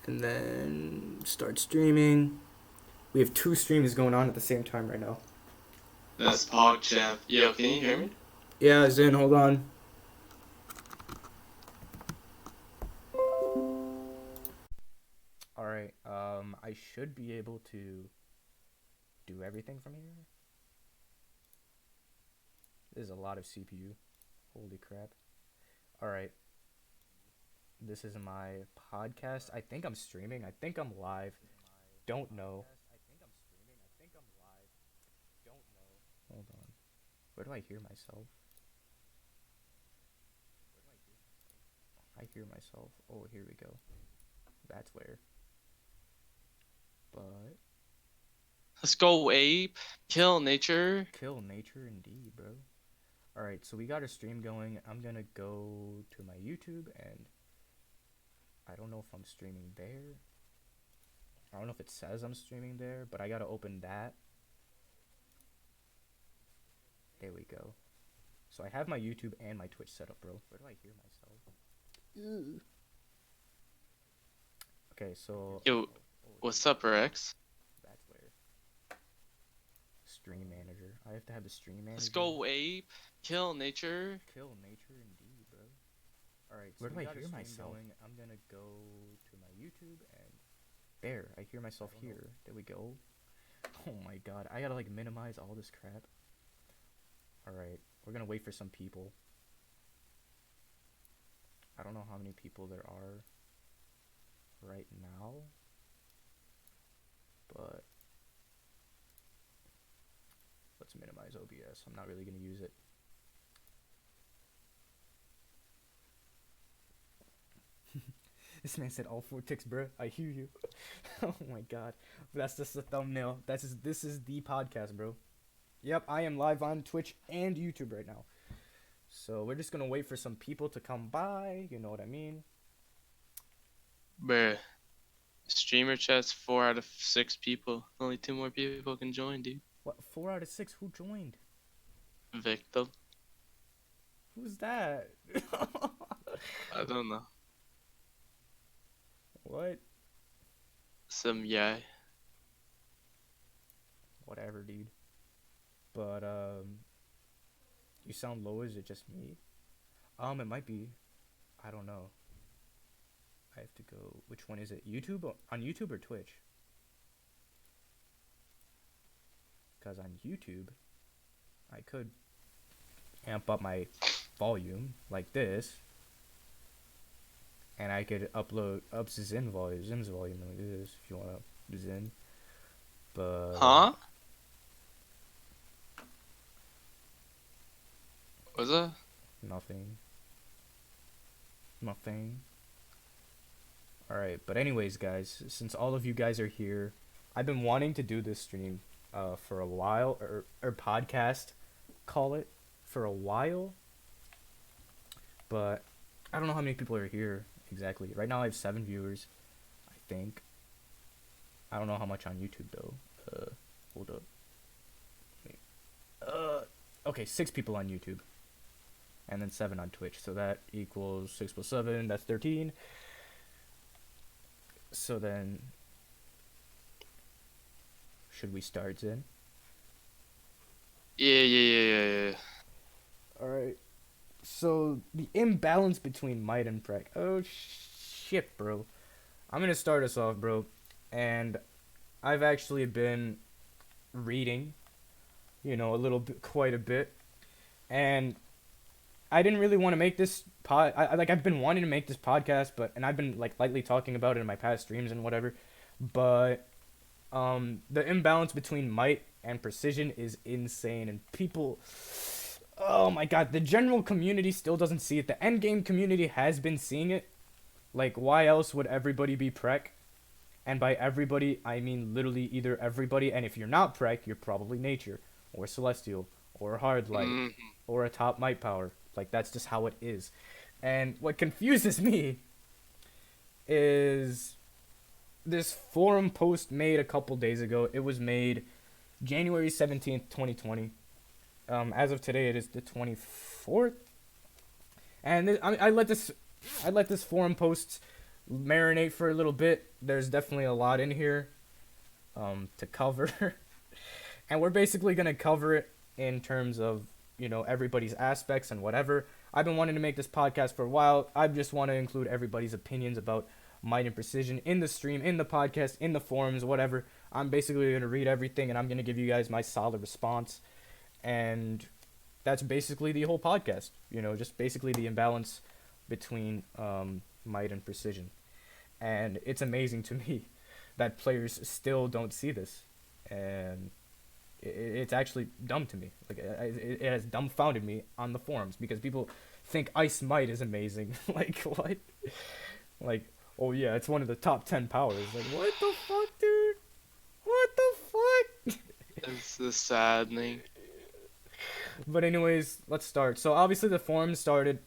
and then start streaming. We have 2 streams going on at the same time right now. That's PogChamp. Yo, can you hear me? Yeah, Zin, hold on. Alright, I should be able to do everything from here. There's a lot of CPU. Holy crap. Alright, this is my podcast. I think I'm streaming. I think I'm live. Don't know. Hold on. Where do I hear myself? I hear myself. Oh, here we go. That's where. But Let's go, ape. Kill nature. kill nature indeed, bro. Alright, so we got a stream going. I'm gonna go to my YouTube and I don't know if I'm streaming there. I don't know if it says I'm streaming there, but I gotta open that. There we go. So I have my YouTube and my Twitch set up, bro. Where do I hear myself? Ew. Okay, so Yo, what's up, Rex? that's where. Stream manager. I have to have the stream manager. Let's go, ape. Kill nature. Kill nature indeed, bro. Alright, so where do I hear myself? Going. I'm gonna go to my YouTube and there, I hear myself here. There we go. Oh my god, I gotta like minimize all this crap. Alright, we're gonna wait for some people. I don't know how many people there are right now, but let's minimize OBS. I'm not really gonna use it. This man said all 4 ticks, bro. I hear you. Oh my god. That's just the thumbnail. This is the podcast, bro. Yep, I am live on Twitch and YouTube right now. So we're just gonna wait for some people to come by, you know what I mean? Bruh. Streamer chat's 4 out of 6 people. Only 2 more people can join, dude. What, 4 out of 6? Who joined? Victim. Who's that? I don't know. What? Some guy. Whatever, dude. But, you sound low, is it just me? It might be. I don't know. I have to go. Which one is it? YouTube? On YouTube or Twitch? Because on YouTube, I could amp up my volume like this. And I could up Zin's volume like this if you want to Zin. But... Huh? What's that? Nothing. Alright, but anyways, guys, since all of you guys are here, I've been wanting to do this stream for a while, or podcast, call it, for a while. But I don't know how many people are here exactly. Right now I have 7 viewers, I think. I don't know how much on YouTube, though. Hold up. Wait. Okay, 6 people on YouTube. And then 7 on Twitch. So that equals 6 plus 7. That's 13. So then, should we start, Zin? Yeah. Alright. So, the imbalance between might and Prec. Oh, shit, bro. I'm gonna start us off, bro. And I've actually been reading, a little bit, quite a bit. And I didn't really want to make this I've been wanting to make this podcast, and I've been like lightly talking about it in my past streams and whatever, but the imbalance between might and precision is insane, and people, oh my god, the general community still doesn't see it. The endgame community has been seeing it. Like, why else would everybody be Prec? And by everybody, I mean literally either everybody, and if you're not Prec, you're probably nature, or celestial, or hard light, or a top might power. Like, that's just how it is. And what confuses me is this forum post made a couple days ago. It was made January 17th, 2020. As of today, it is the 24th. And I let this forum post, marinate for a little bit. There's definitely a lot in here to cover. And we're basically going to cover it in terms of, everybody's aspects and whatever. I've been wanting to make this podcast for a while. I just want to include everybody's opinions about might and precision in the stream, in the podcast, in the forums, whatever. I'm basically going to read everything and I'm going to give you guys my solid response. And that's basically the whole podcast. Just basically the imbalance between might and precision. And it's amazing to me that players still don't see this. And it's actually dumb to me. Like it has dumbfounded me on the forums because people think Ice Might is amazing. Like what? Like, oh yeah, it's one of the top 10 powers. Like what the fuck, dude? What the fuck? It's the saddening. But anyways, let's start. So obviously the forum started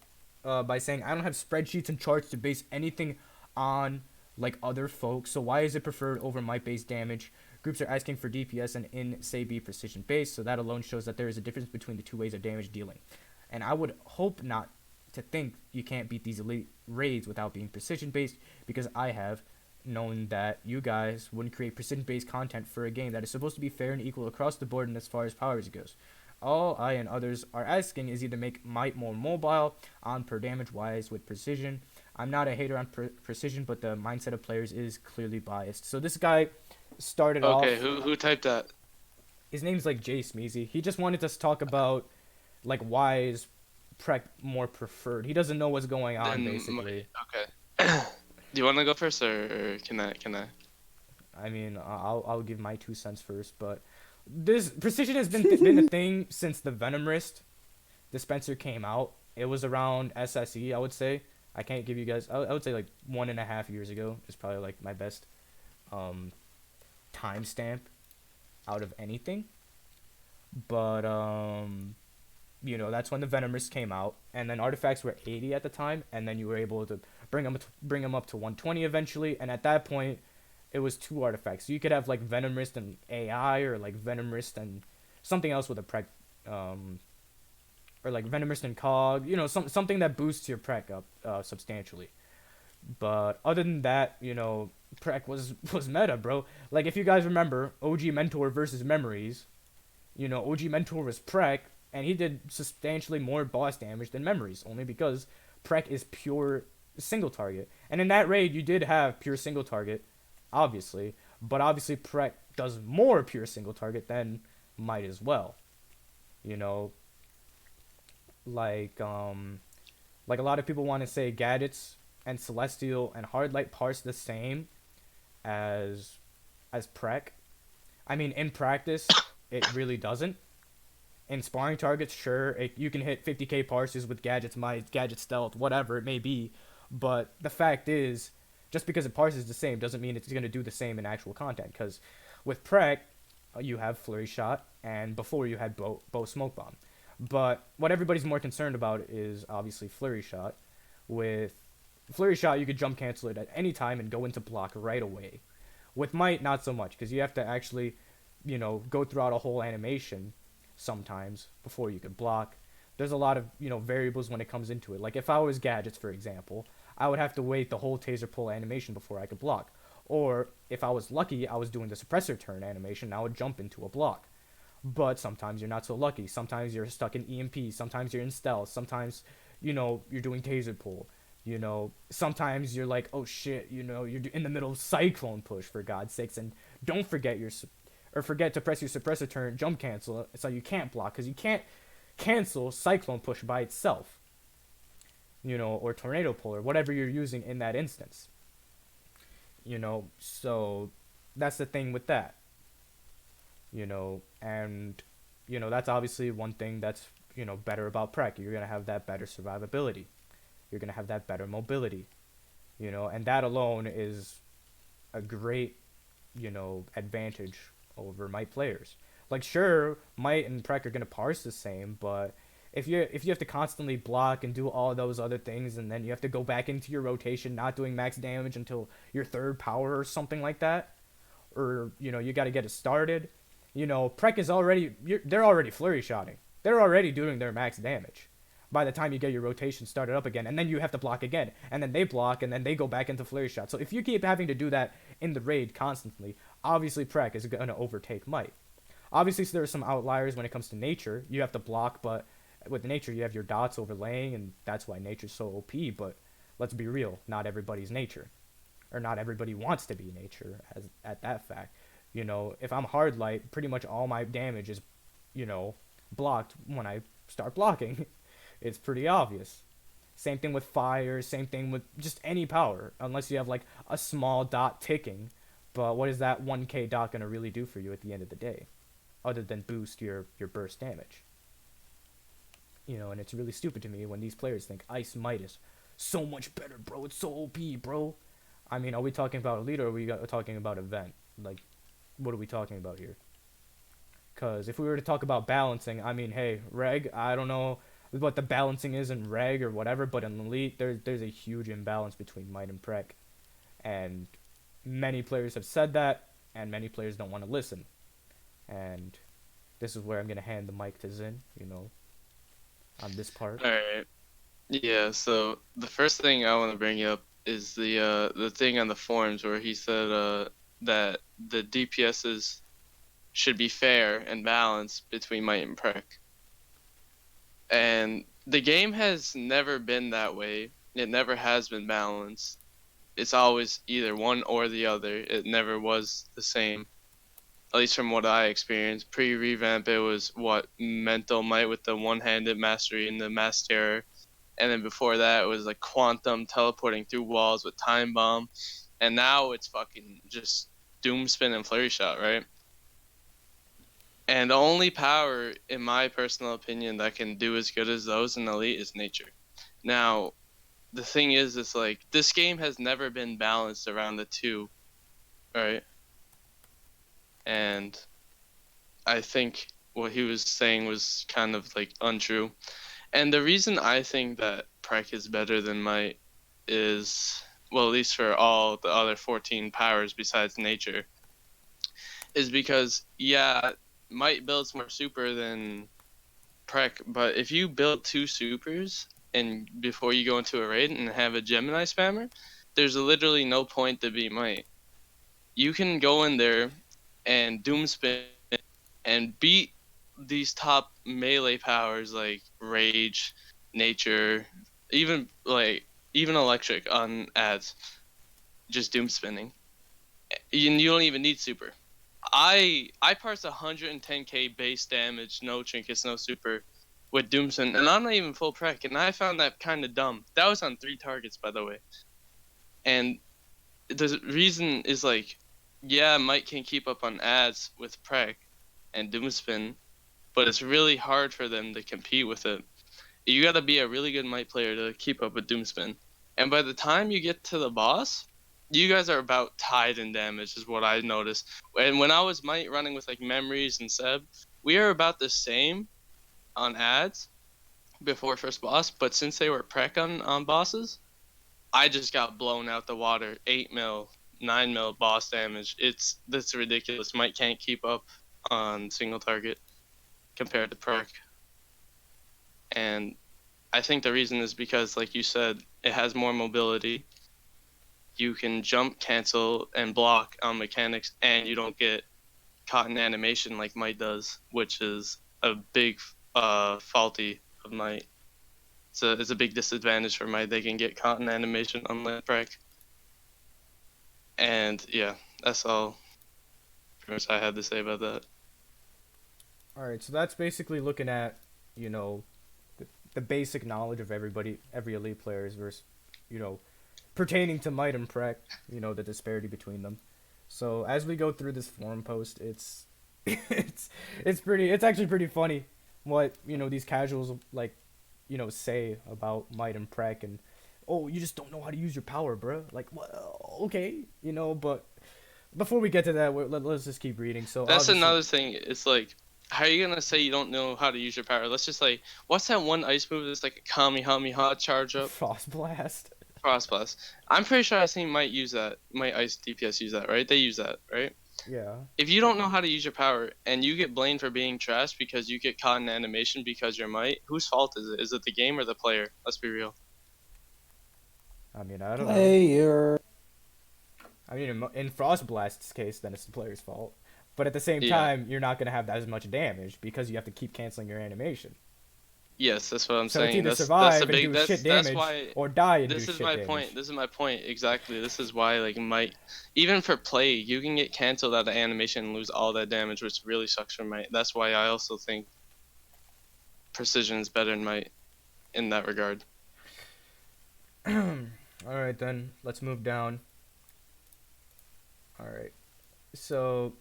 by saying I don't have spreadsheets and charts to base anything on like other folks. So why is it preferred over might-based damage? Groups are asking for DPS and in say be precision based. So that alone shows that there is a difference between the two ways of damage dealing. And I would hope not to think you can't beat these elite raids without being precision based, because I have known that you guys wouldn't create precision based content for a game that is supposed to be fair and equal across the board and as far as powers goes. All I and others are asking is either make might more mobile on per damage wise with precision. I'm not a hater on precision, but the mindset of players is clearly biased. So this guy started off. Okay, who typed that? His name's like Jay Smeezy. He just wanted us to talk about like why is Prec more preferred. He doesn't know what's going on basically. Okay. Do you want to go first or can I? I mean, I'll give my 2 cents first, but this precision has been a thing since the Venom Wrist dispenser came out. It was around SSE, I would say. I can't give you guys. I would say like 1.5 years ago is probably like my best timestamp out of anything. But that's when the Venom Wrist came out, and then artifacts were 80 at the time, and then you were able to bring them up to 120 eventually, and at that point it was 2 artifacts. So you could have like Venom Wrist and AI, or like Venom Wrist and something else with a Prec, or like Venom Wrist and Cog, something that boosts your Prec up substantially. But other than that, Prec was meta, bro. Like if you guys remember OG Mentor versus Memories, OG Mentor was Prec, and he did substantially more boss damage than Memories, only because Prec is pure single target. And in that raid, you did have pure single target, obviously, but obviously Prec does more pure single target than Might as well. Like a lot of people want to say Gadgets and Celestial and Hardlight parse the same as Prec. I mean, in practice, it really doesn't. In sparring targets, sure, you can hit 50k parses with Gadget's Might, Gadget Stealth, whatever it may be, but the fact is, just because it parses the same doesn't mean it's going to do the same in actual content, because with Prec, you have Flurry Shot, and before you had Bow Smoke Bomb. But what everybody's more concerned about is obviously Flurry Shot. With Flurry Shot, you could jump cancel it at any time and go into block right away. With Might, not so much, because you have to actually, go throughout a whole animation sometimes before you could block. There's a lot of, variables when it comes into it. Like if I was Gadgets, for example, I would have to wait the whole taser pull animation before I could block. Or if I was lucky, I was doing the suppressor turn animation, I would jump into a block. But sometimes you're not so lucky. Sometimes you're stuck in EMP. Sometimes you're in stealth. Sometimes, you're doing taser pull. Sometimes you're like, oh shit, you're in the middle of cyclone push, for God's sakes, and don't forget forget to press your suppressor turn, jump cancel, so you can't block, because you can't cancel cyclone push by itself. Or tornado pull, or whatever you're using in that instance. So that's the thing with that. And that's obviously one thing that's better about Prec. You're gonna have that better survivability. You're gonna have that better mobility. And that alone is a great advantage over Might players. Like sure, Might and Prec are gonna parse the same, but if you have to constantly block and do all those other things, and then you have to go back into your rotation not doing max damage until your 3rd power or something like that, or you got to get it started. Prec is they're already flurry shotting. They're already doing their max damage. by the time you get your rotation started up again, and then you have to block again, and then they block, and then they go back into flurry shot. So if you keep having to do that in the raid constantly, obviously Prec is going to overtake Might. Obviously, so there are some outliers when it comes to nature. You have to block, but with nature, you have your dots overlaying, and that's why nature's so OP. But let's be real, not everybody's nature, or not everybody wants to be nature as at that fact. If I'm hard light, pretty much all my damage is, blocked when I start blocking. It's pretty obvious. Same thing with fire, same thing with just any power, unless you have like a small dot ticking. But what is that 1k dot going to really do for you at the end of the day? Other than boost your burst damage. And it's really stupid to me when these players think Ice Might is so much better, bro. It's so OP, bro. I mean, are we talking about elite or are we talking about event? Like, what are we talking about here? Because if we were to talk about balancing, I mean, hey, reg, I don't know what the balancing is in reg or whatever, but in elite, there's a huge imbalance between Might and Prec. And many players have said that, and many players don't want to listen. And this is where I'm going to hand the mic to Zin, on this part. All right. Yeah. So the first thing I want to bring up is the thing on the forums where he said that the DPSs should be fair and balanced between Might and Prec. And the game has never been that way. It never has been balanced. It's always either one or the other. It never was the same. At least from what I experienced. Pre-revamp, it was Mental Might with the one-handed mastery and the mass terror. And then before that, it was like Quantum teleporting through walls with Time Bomb. And now it's fucking just Doom Spin and Flurry Shot, right? And the only power, in my personal opinion, that can do as good as those in Elite is Nature. Now, the thing is, it's like, this game has never been balanced around the two, right? And I think what he was saying was kind of like untrue. And the reason I think that Prec is better than Might is, well, at least for all the other 14 powers besides Nature, is because, yeah, Might builds more super than Prec, but if you build 2 supers and before you go into a raid and have a Gemini spammer, there's literally no point to be Might. You can go in there and Doom Spin and beat these top melee powers like Rage, Nature, even Electric on ads, just Doom Spinning. You don't even need super. I parsed 110k base damage, no trinkets, no super, with Doomspin, and I'm not even full Prec, and I found that kind of dumb. That was on 3 targets, by the way. And the reason is like, yeah, Might can keep up on ads with Prec and Doomspin, but it's really hard for them to compete with it. You gotta be a really good Might player to keep up with Doomspin. And by the time you get to the boss, you guys are about tied in damage, is what I noticed. And when I was Might running with like Memories and Seb, we are about the same on ads before first boss, but since they were Prec on bosses, I just got blown out the water. 8 mil, 9 mil boss damage. That's ridiculous. Might can't keep up on single target compared to Prec. And I think the reason is because, like you said, it has more mobility. You can jump, cancel, and block on mechanics, and you don't get caught in animation like Might does, which is a big faulty of Might. It's a big disadvantage for Might. They can get caught in animation unlike Prec. And yeah, that's all pretty much I had to say about that. Alright, so that's basically looking at, the basic knowledge of every elite players versus, pertaining to Might and Prec, the disparity between them. So as we go through this forum post, it's actually pretty funny what, these casuals like, say about Might and Prec, and oh, you just don't know how to use your power, bro. Like, well, okay, but before we get to that, let's just keep reading. So that's another thing. It's like, how are you gonna say you don't know how to use your power? Let's just like, what's that one ice move that's like a Kamehameha charge up? Frost Blast. Frost Blast. I'm pretty sure I've seen Might use that. Might Ice DPS use that, right? They use that, right? Yeah. If you don't know how to use your power and you get blamed for being trash because you get caught in animation because you're might, whose fault is it? Is it the game or the player? Let's be real. I mean, I don't know. Player. I mean, in Frostblast's case, then it's the player's fault. But at the same Yeah. time, you're not gonna have as much damage because you have to keep canceling your animation. Yes, that's what I'm So it's saying. either That's survive a and big do shit that's damage, why or die and do this is shit my damage. point. This is my point exactly. This is why like might even for play you can get canceled out of animation and lose all that damage, which really sucks for might. That's why I also think precision is better than might in that regard. Alright then, let's move down. Alright. So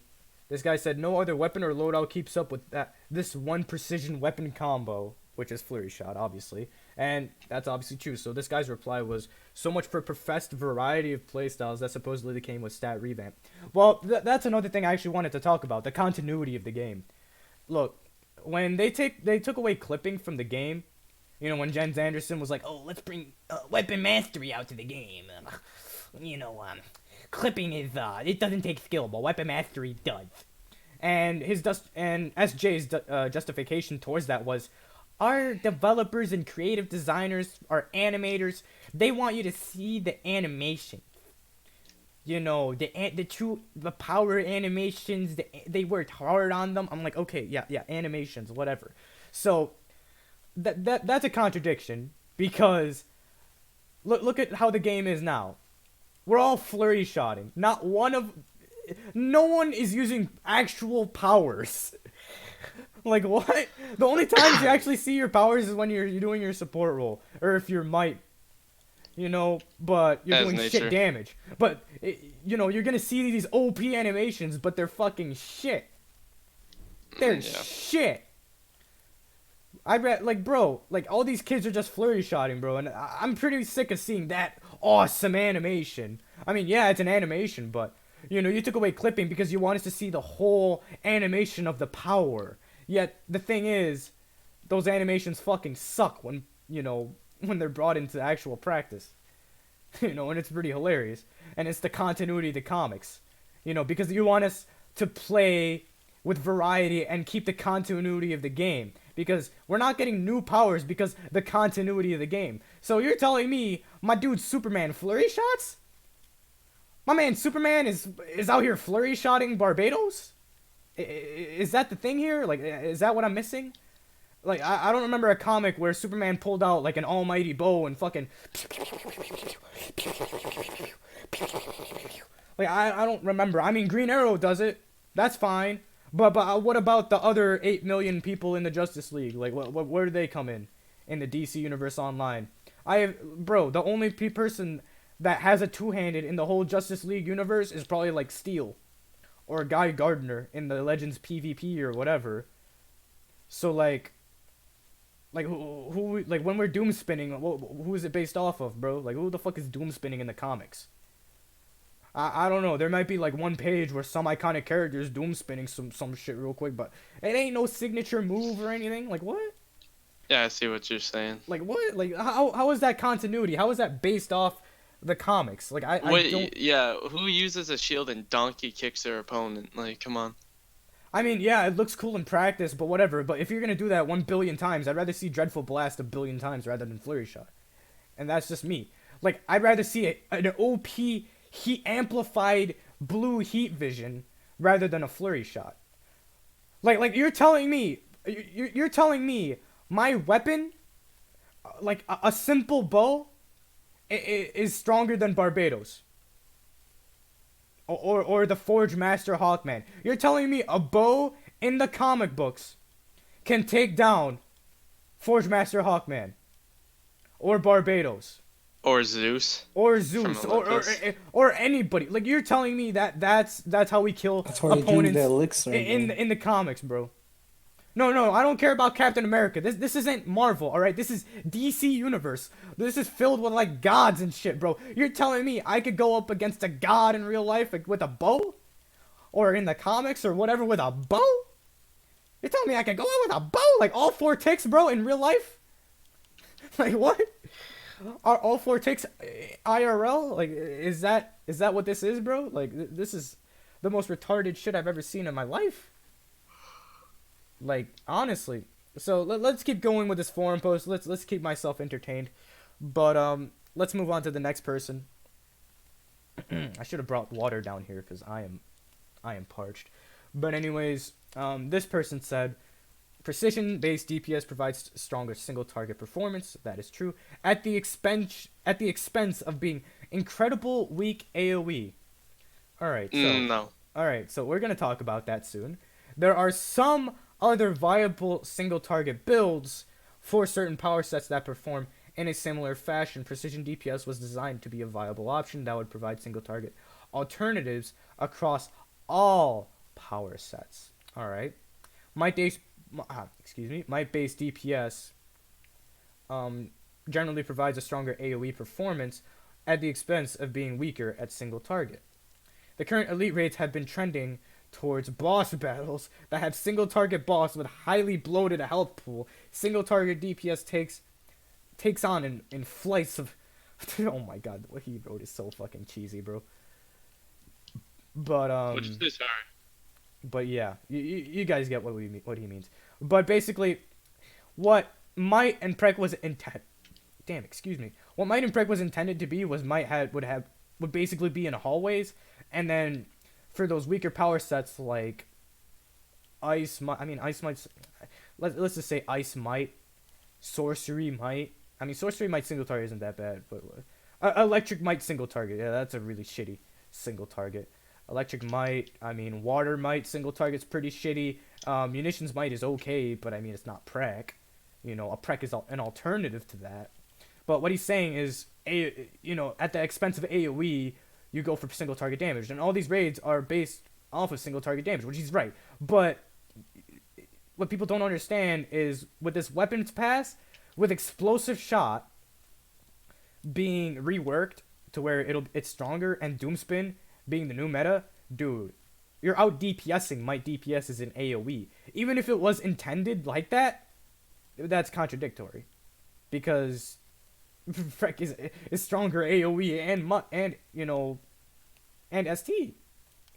this guy said no other weapon or loadout keeps up with this one precision weapon combo, which is Flurry Shot, obviously. And that's obviously true. So this guy's reply was, so much for professed variety of playstyles that supposedly came with stat revamp. Well, that's another thing I actually wanted to talk about, the continuity of the game. Look, when they took away clipping from the game, you know, when Jens Anderson was like, oh, let's bring weapon mastery out to the game. You know, clipping is, it doesn't take skill, but weapon mastery does. And SJ's justification towards that was, our developers and creative designers, our animators, they want you to see the animation. You know, the power animations, they worked hard on them. I'm like, okay, yeah, animations, whatever. So that's a contradiction because look at how the game is now. We're all flurry shotting. No one is using actual powers. Like, what? The only times you actually see your powers is when you're doing your support role. Or if you're might. You know, but you're doing shit damage. But, you know, you're gonna see these OP animations, but they're fucking shit. They're shit. I read, like, bro, like, all these kids are just flurry shotting, bro. And I'm pretty sick of seeing that awesome animation. I mean, yeah, it's an animation, but, you know, you took away clipping because you want us to see the whole animation of the power. Yet, the thing is, those animations fucking suck when, you know, when they're brought into actual practice. You know, and it's pretty hilarious. And it's the continuity of the comics. You know, because you want us to play with variety and keep the continuity of the game. Because we're not getting new powers because the continuity of the game. So you're telling me my dude Superman flurry shots? My man Superman is out here flurry shotting Barbados? Is that the thing here? Like, is that what I'm missing? Like, I don't remember a comic where Superman pulled out, like, an almighty bow and fucking... Like, I don't remember. I mean, Green Arrow does it. That's fine. But what about the other 8 million people in the Justice League? Like, where do they come in the DC Universe Online? Bro, the only person that has a two-handed in the whole Justice League universe is probably, like, Steel. Or Guy Gardner in the Legends PvP or whatever. So, like who like when we're doom spinning, who is it based off of, bro? Like, who the fuck is doom spinning in the comics? I don't know. There might be like one page where some iconic character is doom spinning some shit real quick, but it ain't no signature move or anything. Like, what? Yeah, I see what you're saying. Like, what? Like, how is that continuity? How is that based off the comics? Like, I don't... Yeah, who uses a shield and donkey kicks their opponent? Like, come on. I mean, yeah, it looks cool in practice, but whatever. But if you're gonna do that 1 billion times, I'd rather see Dreadful Blast 1 billion times rather than Flurry Shot. And that's just me. Like, I'd rather see an OP heat amplified blue heat vision rather than a Flurry Shot. Like you're telling me my weapon, like a simple bow, is stronger than Barbados. Or the Forge Master Hawkman. You're telling me a bow in the comic books can take down Forge Master Hawkman. Or Barbados. Or Zeus. Or Zeus. Or anybody. Like, you're telling me that's how we kill opponents in the comics, bro. No, I don't care about Captain America. This isn't Marvel, alright? This is DC Universe. This is filled with, like, gods and shit, bro. You're telling me I could go up against a god in real life, like, with a bow? Or in the comics or whatever with a bow? You're telling me I could go out with a bow? Like, all 4 ticks, bro, in real life? Like, what? Are all 4 ticks IRL? Like, is that what this is, bro? Like, this the most retarded shit I've ever seen in my life. Like, honestly. So let's keep going with this forum post. Let's keep myself entertained. But let's move on to the next person. I should have brought water down here because I am parched. But anyways, this person said, precision-based DPS provides stronger single-target performance. That is true. At the expense of being incredible weak AOE. All right, so No. all right, so we're gonna talk about that soon. There are some other viable single-target builds for certain power sets that perform in a similar fashion. Precision DPS was designed to be a viable option that would provide single-target alternatives across all power sets. All right, might base, might base DPS generally provides a stronger AOE performance at the expense of being weaker at single target. The current elite rates have been trending towards boss battles that have single target boss with highly bloated health pool. Single target DPS takes on in flights of oh my god, what he wrote is so fucking cheesy, bro. But Which is sorry. but yeah, you guys get what he means. But basically, what Might and Prec was What Might and Prec was intended to be was would basically be in hallways, and then for those weaker power sets like Ice Might, let's just say Ice Might, Sorcery Might. I mean, Sorcery Might single target isn't that bad, but Electric Might single target, yeah, that's a really shitty single target. Electric Might, Water Might single target's pretty shitty. Munitions Might is okay, but it's not Prec. A Prec is an alternative to that. But what he's saying is, at the expense of AoE, you go for single target damage. And all these raids are based off of single target damage, which he's right. But what people don't understand is, with this weapons pass, with Explosive Shot being reworked to where it's stronger, and Doomspin being the new meta, dude, you're out DPSing Might DPSs in AoE. Even if it was intended like that, that's contradictory. Because Prec is stronger AoE and ST.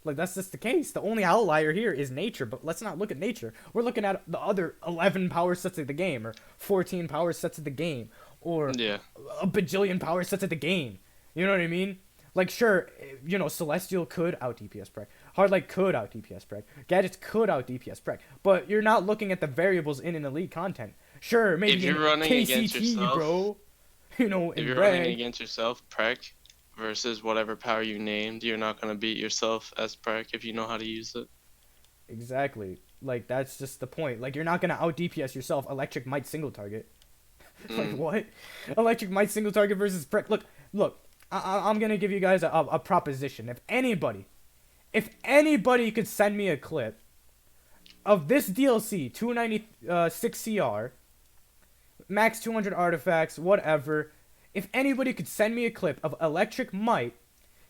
Like, that's just the case. The only outlier here is nature, but let's not look at nature. We're looking at the other 11 power sets of the game, or 14 power sets of the game, or a bajillion power sets of the game. You know what I mean? Like, sure, Celestial could out DPS Prec. Hardlight could out DPS Prec. Gadgets could out DPS Prec. But you're not looking at the variables in an elite content. Sure, maybe if you're in running KCT, against yourself, bro. If you're running against yourself, Prec versus whatever power you named, you're not going to beat yourself as Prec if you know how to use it. Exactly. Like, that's just the point. Like, you're not going to out DPS yourself. Electric Might single target. Like, what? Electric Might single target versus Prec. Look. I'm going to give you guys a proposition. If anybody could send me a clip of this DLC, 296 CR, max 200 artifacts, whatever. If anybody could send me a clip of Electric Might,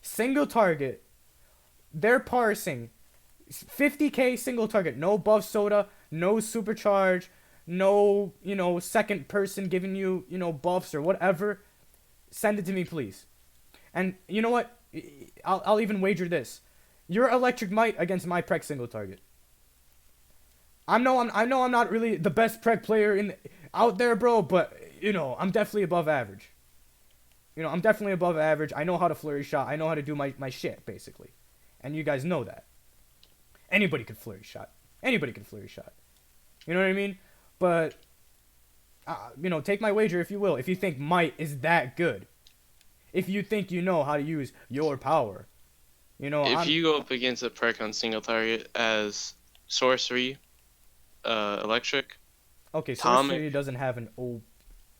single target, they're parsing 50k single target, no buff soda, no supercharge, no, second person giving you, buffs or whatever, send it to me, please. And you know what? I'll even wager this. Your Electric Might against my Prec single target. I know I'm not really the best Prec player out there, bro, but I'm definitely above average. I'm definitely above average. I know how to flurry shot. I know how to do my shit, basically. And you guys know that. Anybody could flurry shot. Anybody can flurry shot. You know what I mean? But take my wager if you will. If you think Might is that good. If you think you know how to use your power, if you go up against a Prec on single target as Sorcery, Electric. Okay, Sorcery doesn't have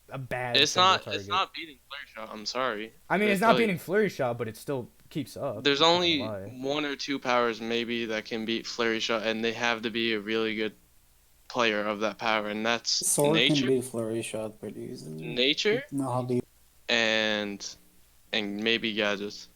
a bad. It's not. Target. It's not beating Flurry Shot. I'm sorry. It's not beating Flurry Shot, but it still keeps up. There's only one or two powers maybe that can beat Flurry Shot, and they have to be a really good player of that power, and that's Sword nature. Can beat Flurry Shot pretty easily. Nature. No, how do you? And maybe gadgets.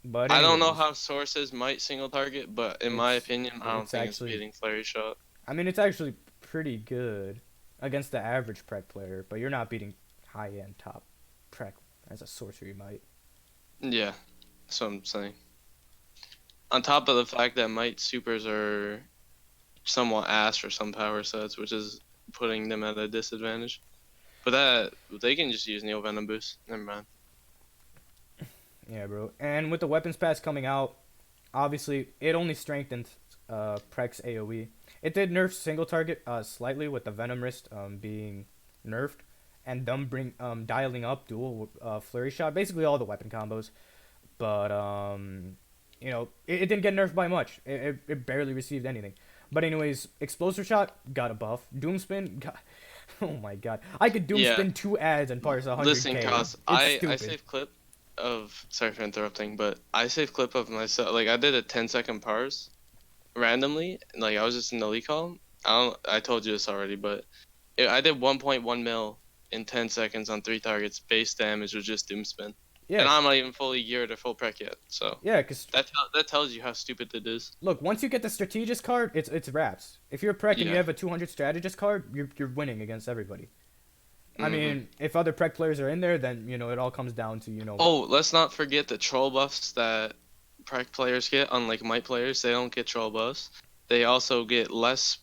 But I don't know how sources might single target, but in my opinion, I don't think it's beating Flurry Shot. It's actually pretty good against the average Prec player, but you're not beating high-end top Prec as a Sorcery Might. Yeah. That's what I'm saying. On top of the fact that might supers are somewhat ass for some power sets, which is putting them at a disadvantage. But that they can just use Neo Venom boost. Never mind. Yeah, bro. And with the weapons pass coming out, obviously it only strengthened Prec's AoE. It did nerf single target slightly with the Venom Wrist being nerfed, and them dialing up dual flurry shot, basically all the weapon combos. But it didn't get nerfed by much. It barely received anything. But anyways, explosive shot got a buff. Doom spin got. Oh my god, I could doom Yeah. spin 2 ads and parse 100k. Listen, Cos, It's I stupid. saved clip of, sorry for interrupting, but I saved clip of myself. Like I did a 10-second parse randomly. Like I was just in the lead column. I told you this already, but I did 1.1 mil in 10 seconds on 3 targets. Base damage was just doom spin. Yeah. And I'm not even fully geared or full prec yet. So Yeah, because that tells you how stupid it is. look, once you get the strategist card, it's wraps. If you're a Prec and you Yeah. have a 200 strategist card, you're winning against everybody. I Mhm. mean, if other Prec players are in there, then it all comes down to. Oh, let's not forget the troll buffs that Prec players get. Unlike might players, they don't get troll buffs. They also get less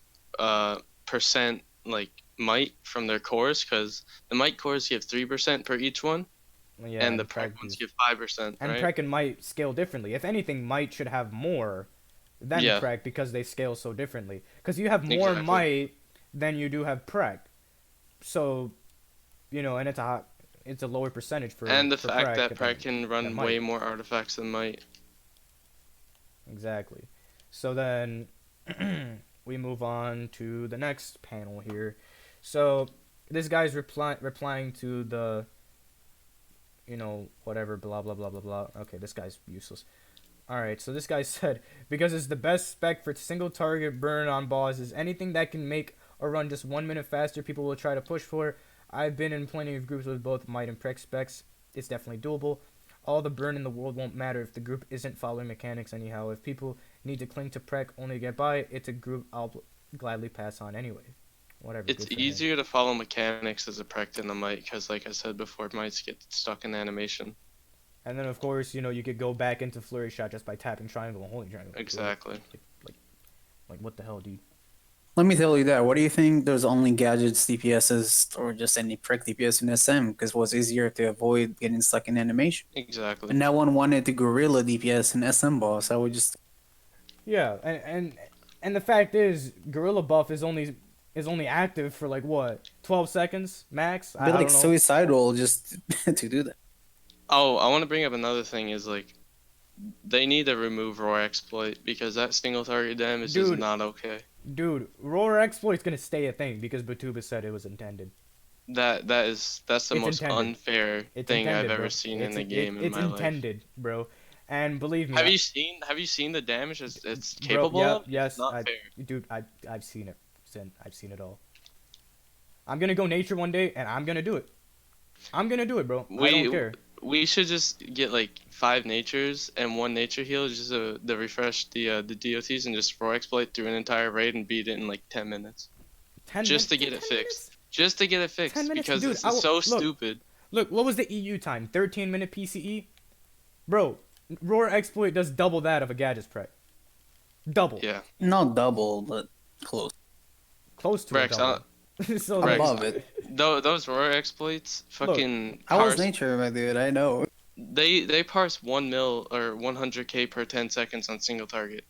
percent like might from their cores, because the might cores give 3% per each one, Yeah, and the Prec ones give 5%. and Right? Prec and Might scale differently. If anything, Might should have more than Yeah. Prec because they scale so differently. Because you have more Exactly. Might than you do have Prec. So, and it's a lower percentage for And the for fact Prec that than- Prec can run than Might. way more artifacts than might. Exactly. So then we move on to the next panel here. So this guy's replying to the whatever blah blah blah blah blah. Okay, this guy's useless. Alright, so this guy said, because it's the best spec for single target burn on bosses, anything that can make a run just 1 minute faster, people will try to push for. I've been in plenty of groups with both Might and Prec specs. It's definitely doable. All the burn in the world won't matter if the group isn't following mechanics anyhow. If people need to cling to Prec only to get by, it's a group I'll gladly pass on anyway. Whatever. It's good for him. easier to follow mechanics as a Prec than a might, because like I said before, mights get stuck in animation. And then of course, you could go back into flurry shot just by tapping triangle and holding triangle. Exactly. Like what the hell, dude? Let me tell you that. What do you think those only gadgets DPSs or just any Prec DPS in SM? Because it was easier to avoid getting stuck in animation. Exactly. And no one wanted to gorilla DPS in SM boss. I would just Yeah, and the fact is, Gorilla Buff is only active for like what, 12 seconds max. I be like don't know. suicidal just to do that. Oh, I want to bring up another thing is like they need to remove Roar exploit, because that single target damage is Dude. not okay. Dude, Roar exploit's gonna stay a thing because Batuba said it was intended. That's the It's most intended. unfair It's thing intended, I've ever bro. seen It's- in the game in It's my life. intended, bro. And believe me, Have you seen the damage it's bro, capable yeah, of? yes, Not I, fair. dude, I've seen it. I've seen it all. I'm gonna go nature one day, and I'm gonna do it. I'm gonna do it, bro. I don't care. We should just get like 5 natures and 1 nature heal just to refresh the DOTs, and just Roar exploit through an entire raid and beat it in like 10 minutes. 10 Just to minutes- get it 10 fixed. minutes? Just to get it 10 fixed, minutes, because dude, this is so look. stupid. Look, what was the EU time? 13-minute PCE? Bro, Roar exploit does double that of a Gadget's Prec. Double. Yeah. Not double, but close. Close to Rex, a double. So like, Rex, Above it. Those Roar exploits fucking I was parse, nature, my dude. I know. they parse 1 mil or 100k per 10 seconds on single target.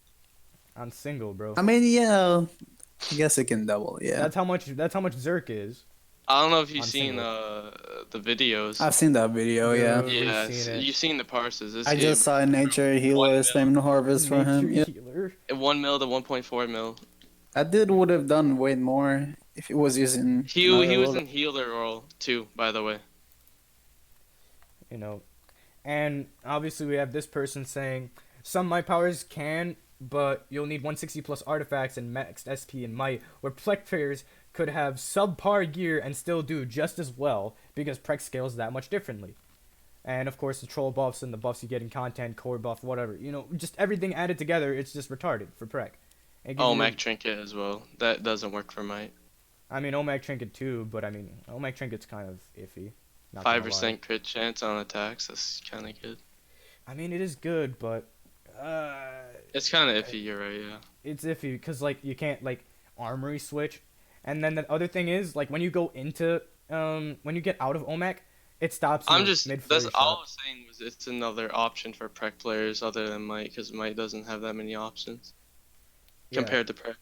on single, bro. I mean, yeah. I guess it can double. Yeah. That's how much Zerk is. I don't know if you've On seen single. the videos. I've seen that video. Yeah. Dude, we've Yeah, seen it. you've seen the parses. This I game, just saw a nature healer stamina harvest for him. Nature Yeah. healer. 1 mil to 1.4 mil. That dude would have done way more if he was using. He another was loadout. in healer role too, by the way. And obviously we have this person saying some might powers can, but you'll need 160 plus artifacts and maxed SP and might, where Prec players could have subpar gear and still do just as well because Prec scales that much differently. And of course the troll buffs and the buffs you get in content, core buff, whatever, just everything added together, it's just retarded for Prec. It gives you- OMAC trinket as well. That doesn't work for might. I mean OMAC trinket too, but I mean OMAC trinket's kind of iffy. Not gonna lie. 5% crit chance on attacks. That's kind of good. I mean, it is good, but It's kind of iffy. You're right. Yeah. it's iffy because like you can't like armory switch, and then the other thing is like when you go into when you get out of OMAC, it stops you I'm just mid that's flurry all I shot. was saying was it's another option for Prec players other than Might because Might doesn't have that many options Yeah. compared to Prec.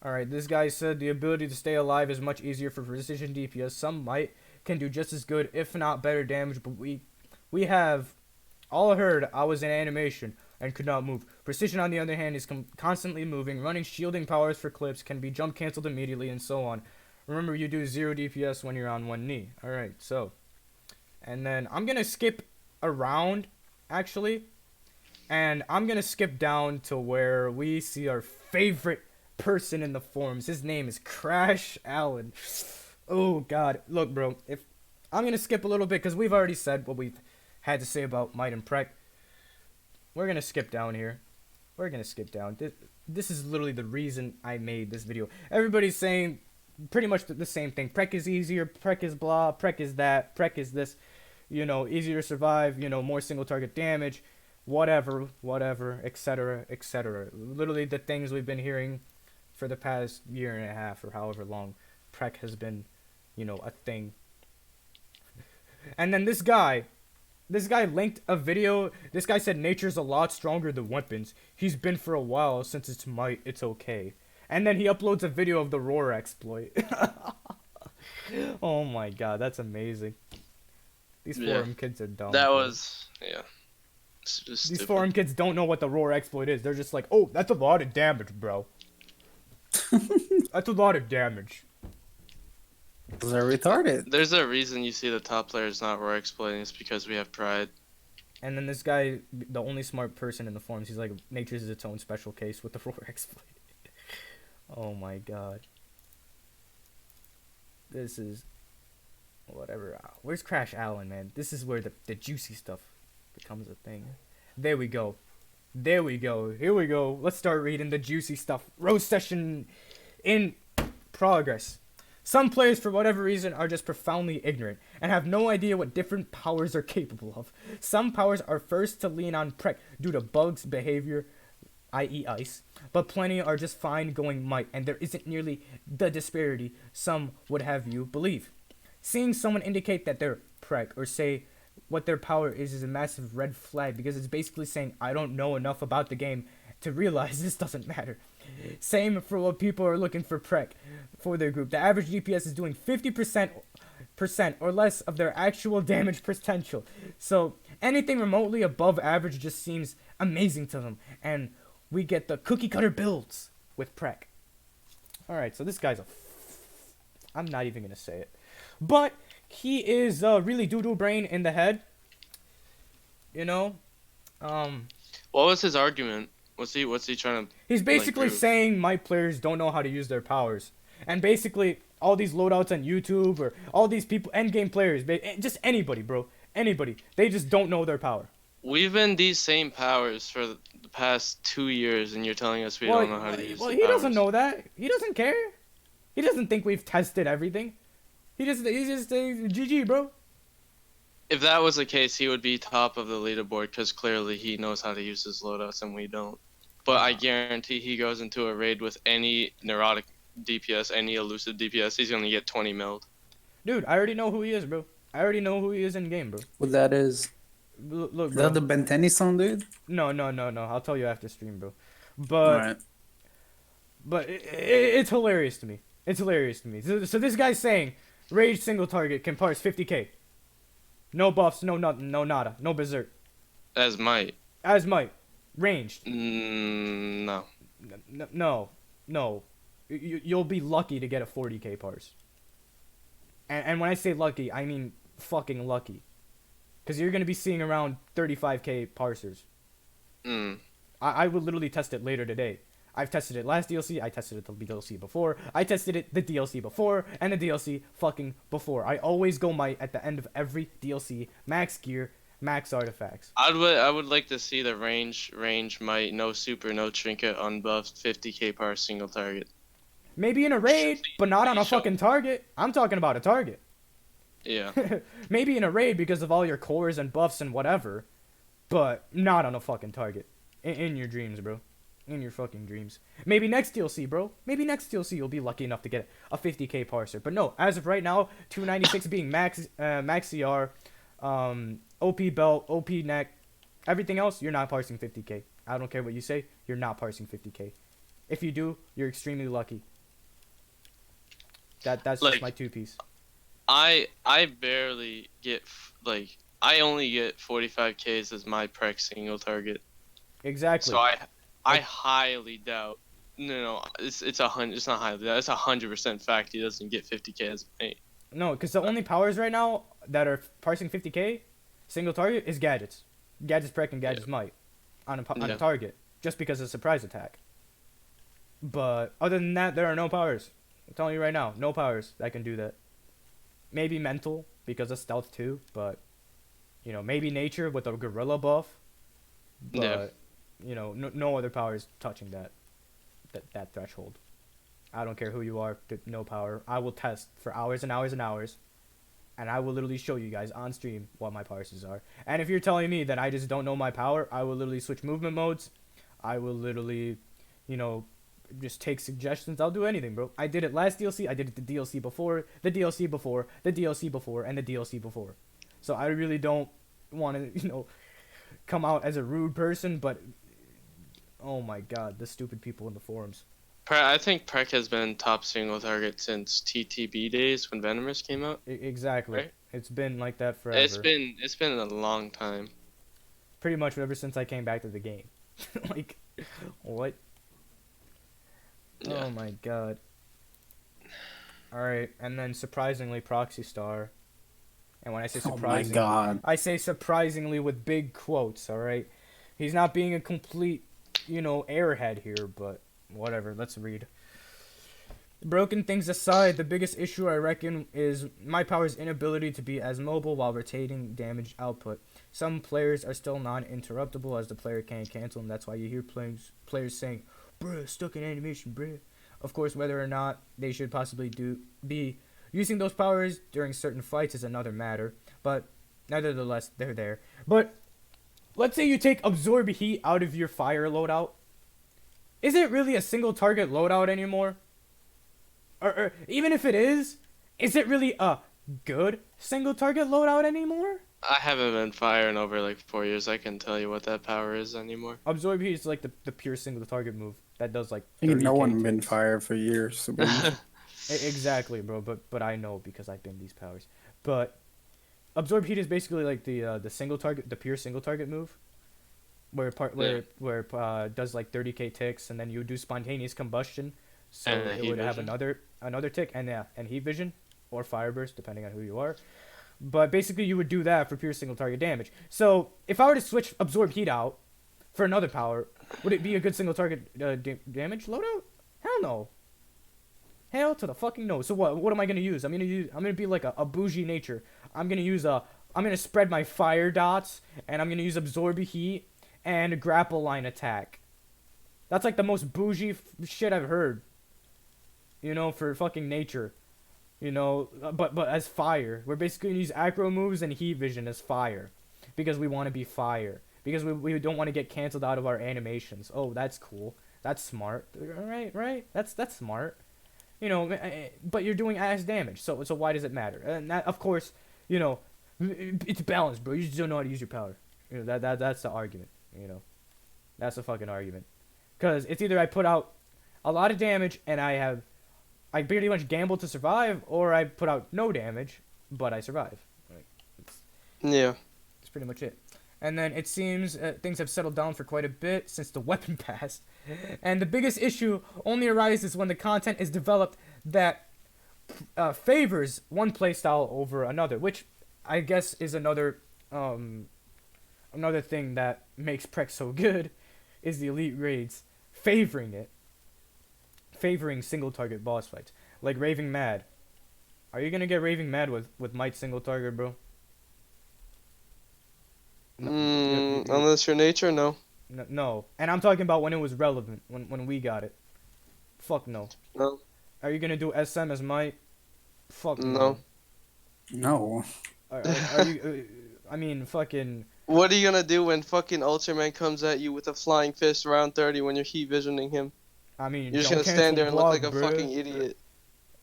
All right. This guy said the ability to stay alive is much easier for precision DPS. Some might can do just as good, if not better damage, but we have all heard I was in animation and could not move. Precision, on the other hand, is constantly moving. Running shielding powers for clips can be jump canceled immediately and so on. Remember, you do 0 DPS when you're on one knee. Alright, so. And then I'm going to skip around, actually. And I'm going to skip down to where we see our favorite person in the forums. His name is Crash Allen. Oh, God. Look, bro. If I'm going to skip a little bit because we've already said what we've had to say about Might and Prec. We're going to skip down here. We're going to skip down. This is literally the reason I made this video. Everybody's saying pretty much the same thing. Prec is easier. Prec is blah. Prec is that. Prec is this. You know, easier to survive. You know, more single target damage. Whatever, etc., etc. Literally the things we've been hearing for the past year and a half or however long Prec has been, you know, a thing. And then this guy linked a video. This guy said nature's a lot stronger than weapons. He's been for a while. Since it's Might, it's okay. And then he uploads a video of the roar exploit. Oh my god, that's amazing. These forum kids are dumb. That bro. was yeah. It's just These stupid. forum kids don't know what the roar exploit is. They're just like, oh, that's a lot of damage, bro. That's a lot of damage. Those are retarded. There's a reason you see the top players not roar exploiting. It's because we have pride. And then this guy, the only smart person in the forums, he's like, nature's its own special case with the roar exploit. Oh my god. This is whatever. Where's Crash Allen, man? This is where the juicy stuff becomes a thing. There we go. There we go. Here we go. Let's start reading the juicy stuff. Rose session in progress. Some players, for whatever reason, are just profoundly ignorant and have no idea what different powers are capable of. Some powers are first to lean on Prec due to bugs behavior, i.e. ice, but plenty are just fine going Might, and there isn't nearly the disparity some would have you believe. Seeing someone indicate that they're Prec or say what their power is a massive red flag because it's basically saying I don't know enough about the game to realize this doesn't matter. Same for what people are looking for Prec for their group. The average DPS is doing 50% or less of their actual damage potential. So anything remotely above average just seems amazing to them. And we get the cookie cutter builds with Prec. Alright, so this guy's I'm not even going to say it. But he is really doo-doo brain in the head. You know? What was his argument? What's he trying to? He's basically prove? saying my players don't know how to use their powers. And basically, all these loadouts on YouTube or all these people, endgame players, just anybody, bro. Anybody. They just don't know their power. We've been these same powers for the past 2 years, and you're telling us we don't know how to use Well, the he powers. doesn't know that. He doesn't care. He doesn't think we've tested everything. He's just GG, bro. If that was the case, he would be top of the leaderboard because clearly he knows how to use his loadouts and we don't. But I guarantee he goes into a raid with any neurotic DPS, any elusive DPS, he's gonna get 20 milled. Dude, I already know who he is, bro. I already know who he is in game, bro. What that is? Look, Is bro. that the Benteni song, dude? No. I'll tell you after stream, bro. Alright. But it's hilarious to me. It's hilarious to me. So this guy's saying, rage single target can parse 50k. No buffs, no nothing, no nada, no berserk. As Might. As Might. Ranged. No. No. You'll be lucky to get a 40k parse. And when I say lucky, I mean fucking lucky. Because you're going to be seeing around 35k parsers. I will literally test it later today. I've tested it last DLC, I tested it the DLC before, I tested it the DLC before, and the DLC fucking before. I always go Might at the end of every DLC, max gear, max artifacts. I would like to see the range Might, no super, no trinket, unbuffed, 50k per single target. Maybe in a raid, but not on a fucking target. I'm talking about a target. Yeah. Maybe in a raid because of all your cores and buffs and whatever. but not on a fucking target. In your dreams, bro. In your fucking dreams. Maybe next DLC, bro. Maybe next DLC you'll be lucky enough to get a 50k parser. But no, as of right now, 296 being max CR, OP belt, OP neck, everything else, you're not parsing 50k. I don't care what you say, you're not parsing 50k. If you do, you're extremely lucky. That's Like, just my two piece. I barely get like I only get 45Ks as my Prec single target. Exactly. So I highly doubt. No, it's not highly doubt. It's 100% fact he doesn't get 50K as a mate. No, because the only powers right now that are parsing 50k, single target, is gadgets. Gadgets Prec and gadgets might on a target, just because of surprise attack. But other than that, there are no powers. I'm telling you right now, no powers that can do that. Maybe mental because of stealth too, but you know, maybe nature with a gorilla buff. But you know, no other powers touching that threshold. I don't care who you are, no power. I will test for hours and hours and hours, and I will literally show you guys on stream what my parses are. And if you're telling me that I just don't know my power, I will literally switch movement modes. I will literally, you know, just take suggestions. I'll do anything, bro. I did it last DLC. I did it the DLC before, the DLC before, the DLC before, and the DLC before. So I really don't want to, you know, come out as a rude person, but oh my god, the stupid people in the forums. I think Prec has been top single target since TTB days when Venomous came out. Exactly. Right? It's been like that forever. It's been a long time. Pretty much ever since I came back to the game. Like, what? Yeah. Oh my god. Alright, and then surprisingly Proxy Star. And when I say surprisingly, oh my god. I say surprisingly with big quotes, alright? He's not being a complete, you know, airhead here, but whatever, let's read. Broken things aside, the biggest issue I reckon is my power's inability to be as mobile while retaining damage output. Some players are still non-interruptible as the player can't cancel, and that's why you hear players saying, bruh, stuck in animation, bruh. Of course, whether or not they should possibly be using those powers during certain fights is another matter, but nevertheless, they're there. But let's say you take Absorb Heat out of your fire loadout. Is it really a single target loadout anymore? Or even if it is it really a good single target loadout anymore? I haven't been firing over like 4 years. I can tell you what that power is anymore. Absorb Heat is like the pure single target move that does like. I think no 30K one been ticks. fired for years. So Exactly, bro. But I know because I've been these powers. But Absorb Heat is basically like the single target, the pure single target move, where it does like 30k ticks, and then you do spontaneous combustion, so And it heat would have vision. another tick, and heat vision or fire burst depending on who you are. But basically, you would do that for pure single target damage. So if I were to switch Absorb Heat out for another power, would it be a good single target damage loadout? Hell no. Hell to the fucking no. So what am I gonna use? I'm gonna be like a bougie nature. I'm gonna spread my fire dots, and I'm gonna use Absorb Heat and grapple line attack. That's like the most bougie shit I've heard. You know, for fucking nature. You know, but as fire. We're basically gonna use acro moves and heat vision as fire. Because we want to be fire. Because we don't want to get canceled out of our animations. Oh, that's cool. That's smart. Right? That's smart. You know, but you're doing ass damage. So why does it matter? And that, of course, you know, it's balanced, bro. You just don't know how to use your power. You know, that's the argument. You know, that's the fucking argument. Because it's either I put out a lot of damage and I pretty much gamble to survive, or I put out no damage, but I survive. Like, Yeah. that's pretty much it. And then it seems things have settled down for quite a bit since the weapon pass. And the biggest issue only arises when the content is developed that favors one playstyle over another, which I guess is another thing that makes Prec so good, is the elite raids favoring single target boss fights, like Raving Mad. Are you gonna get Raving Mad with Might single target, bro? No, Unless your nature, no. no. And I'm talking about when it was relevant, when we got it. Fuck no. No. Are you gonna do SM as Might? Fuck No. no. Are you I mean, fucking. What are you gonna do when fucking Ultraman comes at you with a flying fist round 30 when you're heat visioning him? I mean, You're just don't gonna stand cancel there and look like block, a bro. fucking idiot.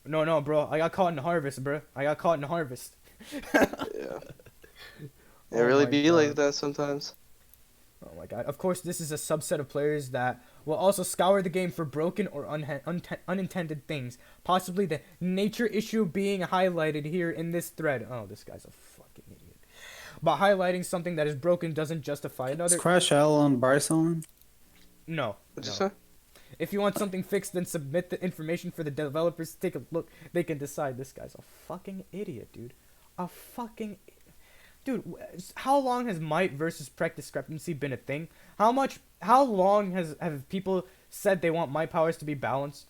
No, bro. I got caught in harvest, bro. I got caught in harvest. Yeah. It Oh really my be like god. that sometimes. Oh my god. Of course, this is a subset of players that will also scour the game for broken or unintended things. Possibly the nature issue being highlighted here in this thread. Oh, this guy's a fucking idiot. But highlighting something that is broken doesn't justify Is another. Crash Allen Bryson? No. What'd you No. say? If you want something fixed, then submit the information for the developers to take a look. They can decide. This guy's a fucking idiot, dude. A fucking... Dude, how long has might versus Prec discrepancy been a thing? How long have people said they want might powers to be balanced?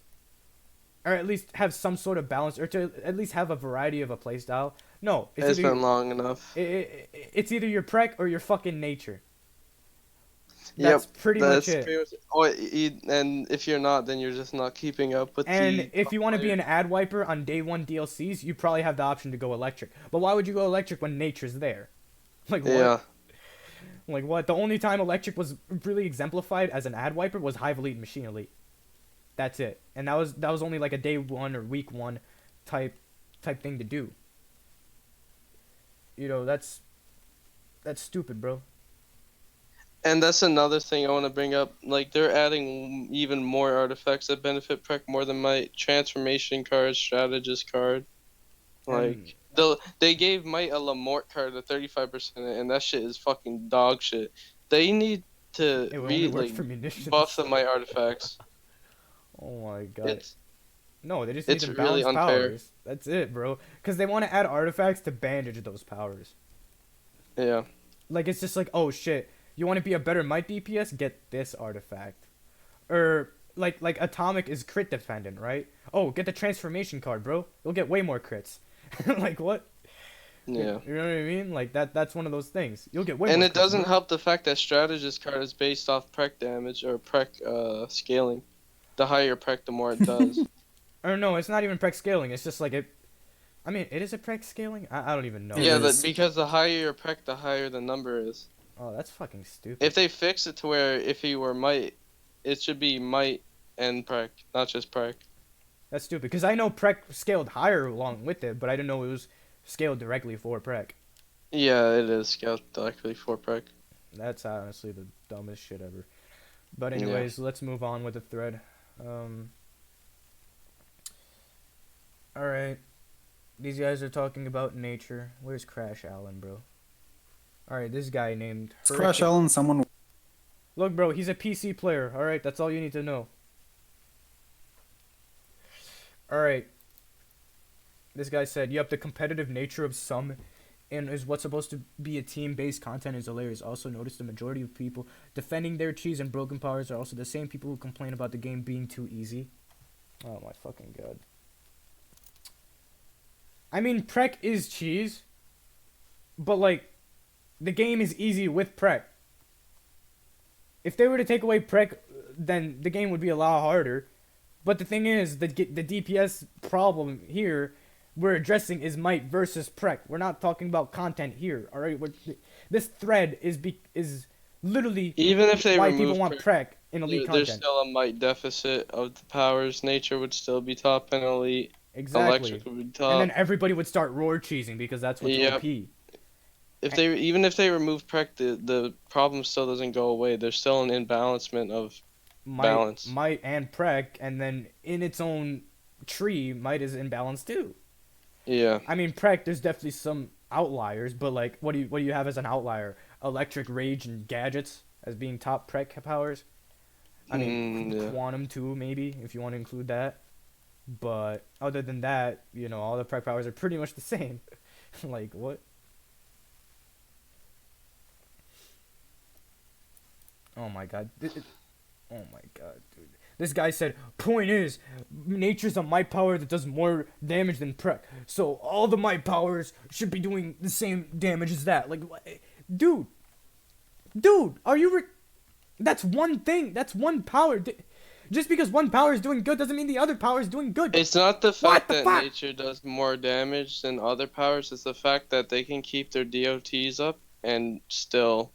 Or at least have some sort of balance, or to at least have a variety of a playstyle? No, It's been long enough. it's either your Prec or your fucking nature. Yep, That's pretty much it. pretty much. Oh, and if you're not, then you're just not keeping up with And the if you want to be players. an ad wiper on day one DLCs, you probably have the option to go electric. But why would you go electric when nature's there? Like what? Yeah. Like what? The only time electric was really exemplified as an ad wiper was Hive Elite and Machine Elite. That's it. And that was only like a day one or week one type thing to do. You know, that's stupid, bro. And that's another thing I want to bring up. Like, they're adding even more artifacts that benefit Prec more than my transformation card, strategist card. Like, they gave Might a Lamort card at 35%, and that shit is fucking dog shit. They need to It only works like for munitions. buff the Might artifacts. Oh my god. It's No, they just need it's to really balance unfair. powers. That's it, bro. Because they want to add artifacts to bandage those powers. Yeah. Like, it's just like, oh shit, you want to be a better might DPS? Get this artifact. Or, like Atomic is crit dependent, right? Oh, get the transformation card, bro. You'll get way more crits. Like, what? Yeah. You know what I mean? Like, that's one of those things. You'll get way And more it crits, doesn't bro. help the fact that strategist card is based off Prec damage or Prec scaling. The higher Prec, the more it does. Or no, it's not even Prec scaling. It's just like it... I mean, it is a Prec scaling? I don't even know. Yeah, is. because the higher your Prec, the higher the number is. Oh, that's fucking stupid. If they fix it to where if he were Might, it should be Might and Prec, not just Prec. That's stupid. Because I know Prec scaled higher along with it, but I didn't know it was scaled directly for Prec. Yeah, it is scaled directly for Prec. That's honestly the dumbest shit ever. But anyways, let's move on with the thread. Alright. These guys are talking about nature. Where's Crash Allen, bro? Alright, this guy named Is Crash Allen someone? Look, bro, he's a PC player. Alright, that's all you need to know. Alright. This guy said, yep, the competitive nature of some and is what's supposed to be a team-based content is hilarious. Also notice the majority of people defending their cheese and broken powers are also the same people who complain about the game being too easy. Oh my fucking god. I mean, Prec is cheese, but like, the game is easy with Prec. If they were to take away Prec, then the game would be a lot harder. But the thing is, the DPS problem here we're addressing is might versus Prec. We're not talking about content here, alright? This thread is literally Even if they why remove people want Prec in Elite there's content. still a Might deficit of the powers. Nature would still be top in Elite. Exactly. Electric would be top. And then everybody would start roar cheesing because that's what's Yep. OP. Even if they remove Prec, the problem still doesn't go away. There's still an imbalancement of balance. Might and Prec, and then in its own tree, Might is imbalanced too. Yeah. I mean, Prec, there's definitely some outliers, but like, what do you have as an outlier? Electric, Rage, and Gadgets as being top Prec powers. I mean, yeah. Quantum too, maybe if you want to include that. But other than that, you know, all the Prec powers are pretty much the same. Like what? Oh my god. Oh my god, dude. This guy said, point is, nature's a might power that does more damage than Prec. So all the might powers should be doing the same damage as that. Like, what? Dude, are you... That's one thing. That's one power. Just because one power is doing good doesn't mean the other power is doing good. It's not the fact the that fuck? nature does more damage than other powers. It's the fact that they can keep their DOTs up and still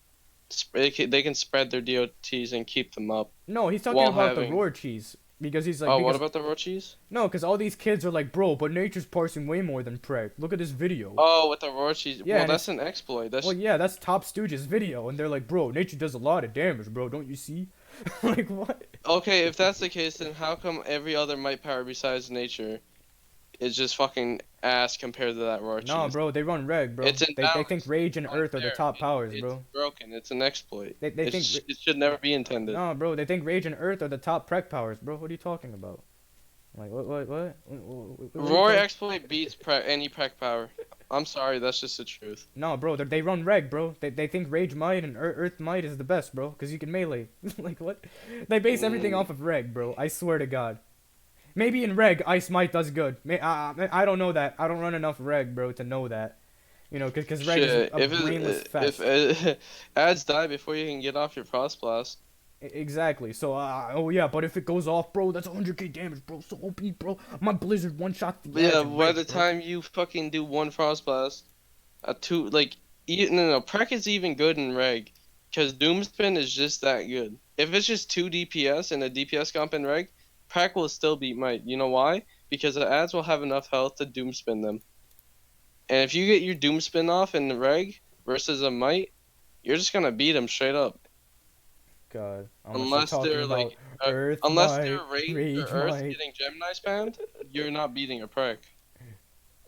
they can spread their DOTs and keep them up No, he's talking while about the having. roar cheese because he's like Oh, what because about the raw cheese? no, because all these kids are like, bro, but nature's parsing way more than Preg. Look at this video. Oh, with the raw cheese. Yeah, Well, and that's it's an exploit. well, yeah, that's Top Stooges video, and they're like, bro, nature does a lot of damage, bro. Don't you see? Like what? Okay. If that's the case, then how come every other might power besides nature is just fucking ass compared to that raw Nah, cheese? bro, they run reg, bro. It's They think imbalanced. rage It's and earth are the unfair. top powers, It's bro. broken. It's an exploit. They think It should never be intended. nah, bro. They think rage and earth are the top Preg powers, bro. What are you talking about? Like what are you Roar talking- exploit beats any Prec power. I'm sorry, that's just the truth. No, bro, they run reg, bro. They think rage might and earth might is the best, bro, because you can melee. Like what? They base everything off of reg, bro. I swear to God. Maybe in reg, ice might does good. I don't know that. I don't run enough reg, bro, to know that. You know, because reg is Shit, a brainless fest. if ads die before you can get off your Frost Blast. Exactly. So, oh yeah, but if it goes off, bro, that's 100k damage, bro. So OP, bro. My Blizzard one shot. Yeah, by the time you fucking do one Frost Blast, a two like no, Prec is even good in reg, because Doomspin is just that good. If it's just 2 DPS and a DPS comp in reg, Prec will still beat Might. You know why? Because the ads will have enough health to Doomspin them. And if you get your Doomspin off in the reg versus a Might, you're just gonna beat them straight up. God. Unless they're like, Earth unless might, they're rage or Earth might. getting Gemini spammed, you're not beating a Prec.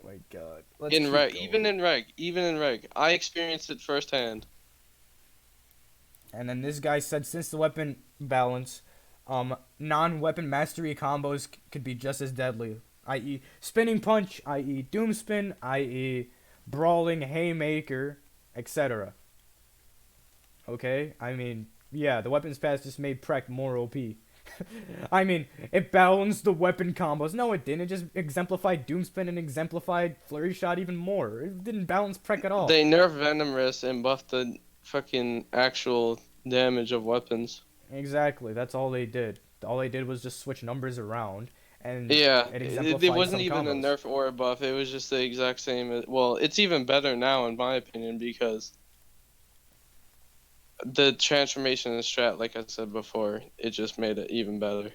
My God. Let's In keep reg, going. even in reg, I experienced it firsthand. And then this guy said, since the weapon balance, non-weapon mastery combos could be just as deadly, i.e., spinning punch, i.e., doom spin, i.e., brawling haymaker, etc. Okay, I mean, yeah, the weapons pass just made Prec more OP. I mean, it balanced the weapon combos. No, it didn't. It just exemplified Doomspin and exemplified Flurry Shot even more. It didn't balance Prec at all. They nerfed Venom Wrist and buffed the fucking actual damage of weapons. Exactly. That's all they did. All they did was just switch numbers around, and Yeah, it it exemplified wasn't some even a combos. nerf or a buff. It was just the exact same. Well, it's even better now, in my opinion, because the transformation and strat, like I said before, it just made it even better.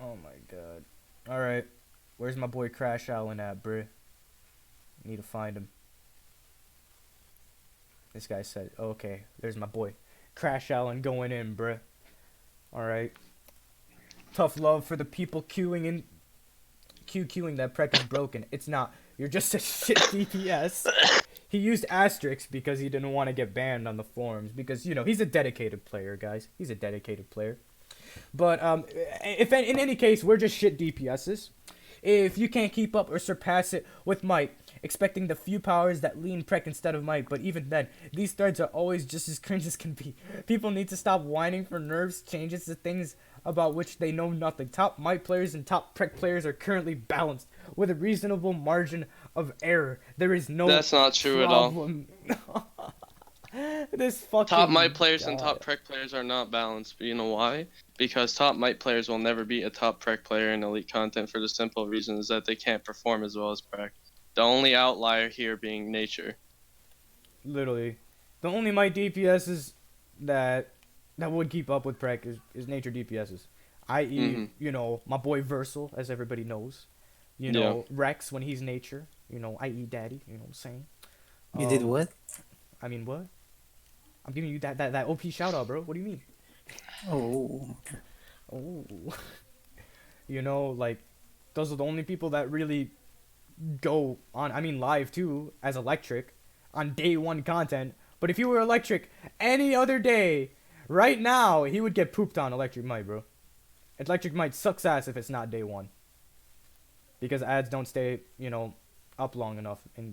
Oh my God. All right, where's my boy Crash Allen at, bruh? Need to find him. This guy said, okay, there's my boy. Crash Allen going in, bruh. Alright. Tough love for the people queuing that Prec is broken. It's not. You're just a shit DPS. He used asterisks because he didn't want to get banned on the forums. Because, you know, he's a dedicated player, guys. He's a dedicated player. But, if in any case, we're just shit DPSs. If you can't keep up or surpass it with Might, expecting the few powers that lean Prec instead of Might, but even then, these threads are always just as cringe as can be. People need to stop whining for nerfs, changes to things about which they know nothing. Top Might players and top Prec players are currently balanced, with a reasonable margin of error. There is no That's not true problem. This fucking Top Might players and God. top Prec players are not balanced. But you know why? Because top Might players will never beat a top Prec player in elite content for the simple reason is that they can't perform as well as Prec. The only outlier here being nature. Literally, the only Might DPSs that would keep up with Prec is nature DPSs, i.e., you know, my boy Versal, as everybody knows, you know, Rex when he's nature, you know, i.e. Daddy, you know what I'm saying? You did what? I mean, what? I'm giving you that OP shout out, bro. What do you mean? Oh. Oh, you know, like those are the only people that really go on. I mean, live too as Electric on day one content. But if you were Electric any other day, right now he would get pooped on. Electric Might, bro. Electric Might sucks ass if it's not day one. Because ads don't stay, you know, up long enough in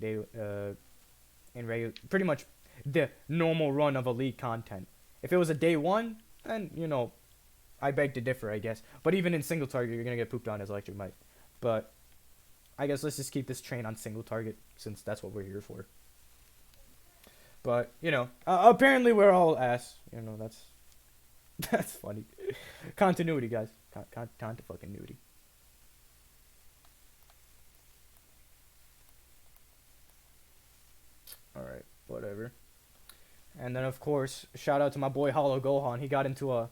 pretty much the normal run of elite content. If it was a day one, then, you know, I beg to differ, I guess. But even in single target, you're gonna get pooped on as Electric Might. But I guess let's just keep this train on single target, since that's what we're here for. But, you know, apparently we're all ass. You know, that's funny. Continuity, guys. Fucking nudity. whatever. And then of course, shout out to my boy Hollow Gohan. He got into a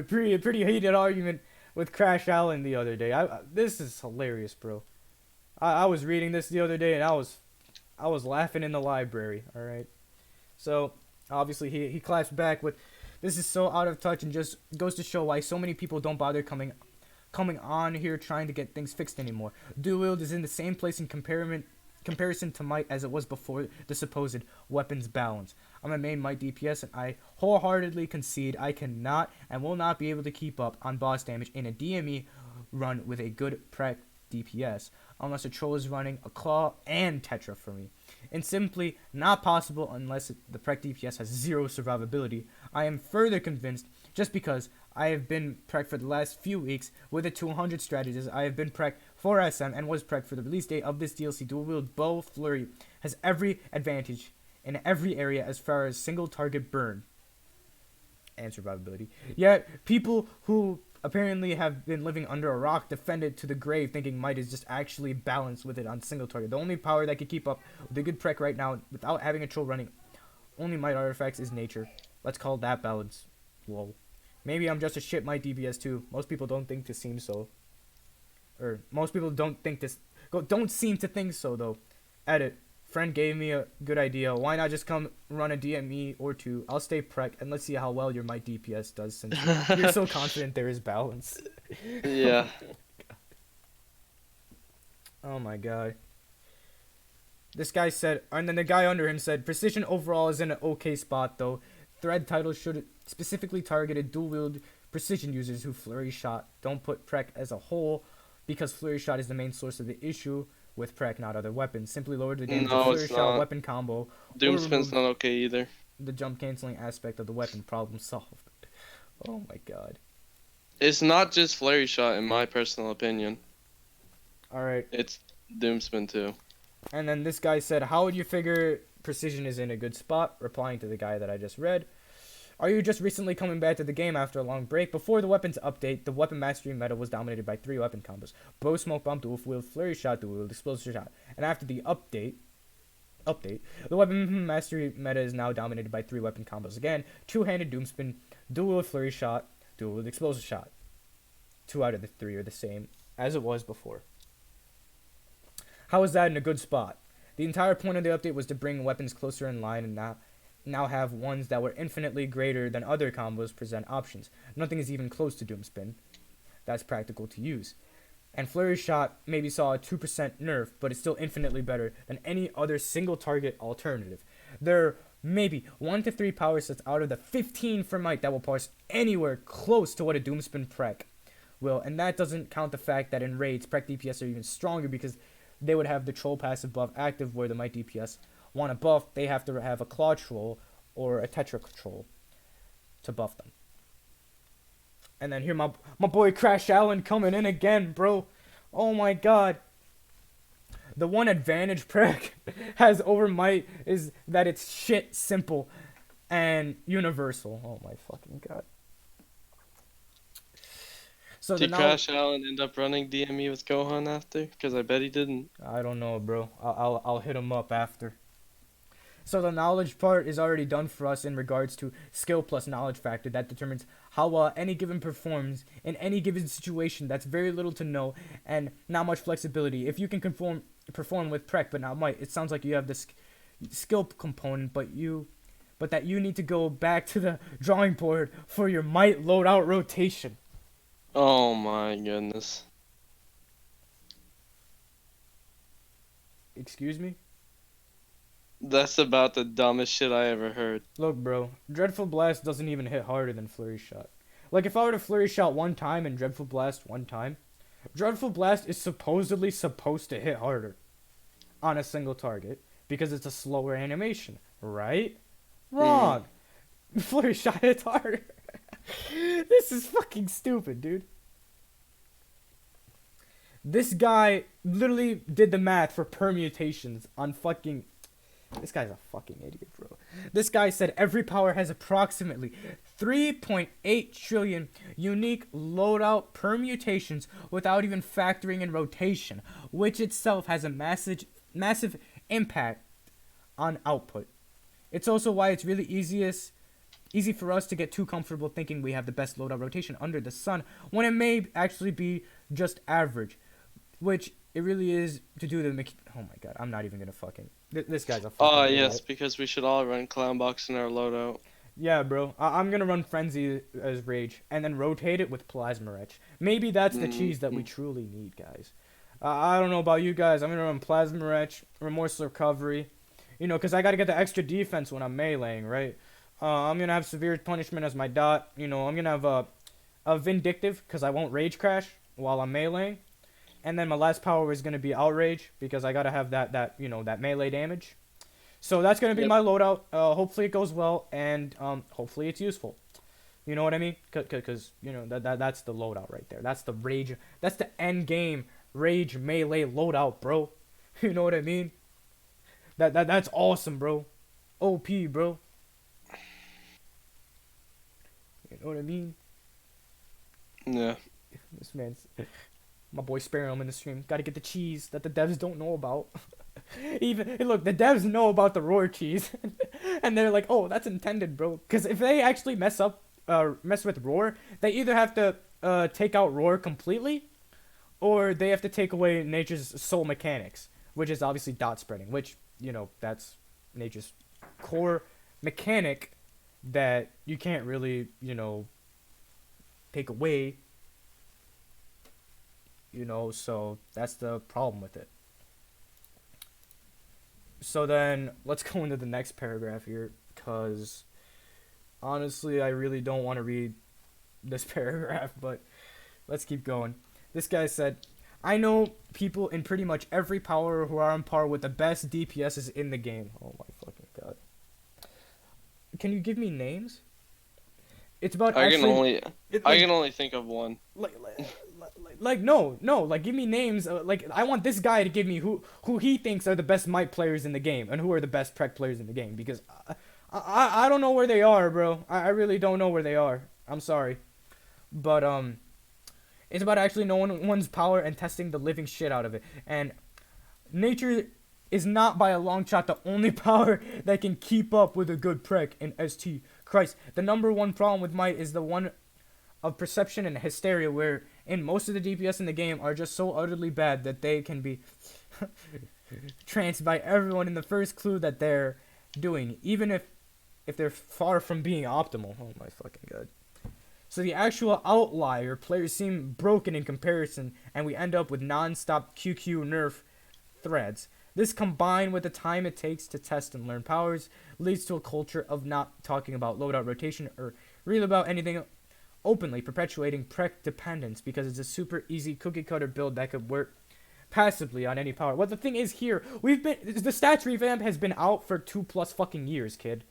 pretty heated argument with Crash Allen the other day. This is hilarious, bro. I was reading this the other day and I was laughing in the library. All right. So obviously he claps back with, "This is so out of touch and just goes to show why so many people don't bother coming on here trying to get things fixed anymore. Dual wield is in the same place in comparison to might as it was before the supposed weapons balance. I'm a main might DPS and I wholeheartedly concede I cannot and will not be able to keep up on boss damage in a DME run with a good Prec DPS unless a troll is running a claw and tetra for me. It's simply not possible unless the Prec DPS has zero survivability. I am further convinced just because I have been Prec for the last few weeks with the 200 strategies. I have been Prec for SM and was Prec for the release date of this DLC. Dual wield bow flurry has every advantage in every area as far as single target burn and survivability. Yet people who apparently have been living under a rock defend it to the grave, thinking might is just actually balanced with it on single target. The only power that could keep up with a good Prec right now without having a troll running only might artifacts is nature. Let's call that balance. Whoa. Maybe I'm just a shit might DPS too. Most people don't think to seem so. Or most people don't seem to think so though. Edit. Friend gave me a good idea. Why not just come run a DME or two? I'll stay Prec and let's see how well your might DPS does since you're so confident there is balance. Yeah. Oh my god. This guy said, and then the guy under him said, precision overall is in an okay spot though. Thread title should specifically targeted dual wield precision users who flurry shot. Don't put Prec as a whole because flurry shot is the main source of the issue with Prec, not other weapons. Simply lower the damage of flurry shot weapon combo. Doomspin's not okay either. The jump canceling aspect of the weapon, problem solved. Oh my god. It's not just flurry shot in my personal opinion. Alright. It's Doomspin too. And then this guy said, how would you figure precision is in a good spot? Replying to the guy that I just read. Are you just recently coming back to the game after a long break? Before the weapons update, the weapon mastery meta was dominated by 3 weapon combos. Bow, smoke bomb, dual wield, flurry shot, dual wield, explosive shot. And after the update, the weapon mastery meta is now dominated by 3 weapon combos again. Two-handed doomspin, dual wield, flurry shot, dual wield, explosive shot. 2 out of the 3 are the same as it was before. How is that in a good spot? The entire point of the update was to bring weapons closer in line and now have ones that were infinitely greater than other combos present options. Nothing is even close to Doomspin. That's practical to use. And Flurry Shot maybe saw a 2% nerf, but it's still infinitely better than any other single target alternative. There are maybe 1 to 3 power sets out of the 15 for might that will parse anywhere close to what a Doomspin Prec will. And that doesn't count the fact that in raids, Prec DPS are even stronger because they would have the troll passive buff active where the might DPS want a buff. They have to have a claw troll or a tetra troll to buff them. And then here my boy Crash Allen coming in again, bro. Oh my god. The one advantage Prec has over might is that it's shit simple and universal. Oh my fucking god. So did Crash Allen end up running DME with Gohan after? Because I bet he didn't. I don't know, bro. I'll hit him up after. So the knowledge part is already done for us in regards to skill plus knowledge factor that determines how well any given performs in any given situation. That's very little to know and not much flexibility. If you can perform with Prec but not might, it sounds like you have this skill component, but that you need to go back to the drawing board for your might loadout rotation. Oh my goodness. Excuse me? That's about the dumbest shit I ever heard. Look, bro, Dreadful Blast doesn't even hit harder than Flurry Shot. Like, if I were to Flurry Shot one time and Dreadful Blast one time, Dreadful Blast is supposedly supposed to hit harder on a single target because it's a slower animation, right? Wrong. Flurry Shot hits harder. This is fucking stupid, dude. This guy literally did the math for permutations on fucking... This guy's a fucking idiot, bro. This guy said every power has approximately 3.8 trillion unique loadout permutations without even factoring in rotation, which itself has a massive impact on output. It's also why it's really easy for us to get too comfortable thinking we have the best loadout rotation under the sun when it may actually be just average, which it really is to do the oh my god, I'm not even gonna fucking this guy's a fucking Oh, idiot. yes, because we should all run Clown Box in our loadout. Yeah, bro. I'm gonna run Frenzy as Rage and then rotate it with Plasma Wretch. Maybe that's the cheese that we truly need, guys. I don't know about you guys. I'm gonna run Plasma Wretch, Remorseless Recovery, you know, because I gotta get the extra defense when I'm meleeing, right? I'm gonna have Severe Punishment as my dot. You know, I'm gonna have a Vindictive because I won't Rage Crash while I'm meleeing. And then my last power is gonna be Outrage because I gotta have that you know, that melee damage. So that's gonna be my loadout. Hopefully it goes well, and hopefully it's useful. You know what I mean? Cause you know that's the loadout right there. That's the Rage. That's the end game Rage melee loadout, bro. You know what I mean? That's awesome, bro. OP, bro. You know what I mean? Yeah. This man's my boy sparing him in the stream. Got to get the cheese that the devs don't know about. Even look, the devs know about the roar cheese, and they're like, "Oh, that's intended, bro." Because if they actually mess with roar, they either have to take out roar completely, or they have to take away nature's soul mechanics, which is obviously dot spreading, which you know that's nature's core mechanic that you can't really take away. So that's the problem with it. So then, let's go into the next paragraph here, because honestly, I really don't want to read this paragraph, but let's keep going. This guy said, I know people in pretty much every power who are on par with the best DPSs in the game. Oh my fucking god. Can you give me names? It's about I can only think of one. No, give me names. I want this guy to give me who he thinks are the best Might players in the game and who are the best Prec players in the game, because I don't know where they are, bro. I really don't know where they are. I'm sorry, but it's about actually knowing one's power and testing the living shit out of it. And nature is not by a long shot the only power that can keep up with a good Prec in ST. Christ, the number one problem with Might is the one of perception and hysteria, where in most of the DPS in the game are just so utterly bad that they can be tranced by everyone in the first clue that they're doing, even if they're far from being optimal. Oh my fucking god. So the actual outlier players seem broken in comparison, and we end up with non-stop QQ nerf threads. This, combined with the time it takes to test and learn powers, leads to a culture of not talking about loadout rotation or really about anything openly, perpetuating Prec dependence because it's a super easy cookie cutter build that could work passively on any power. Well, the thing is here, the stats revamp has been out for 2+ fucking years, kid.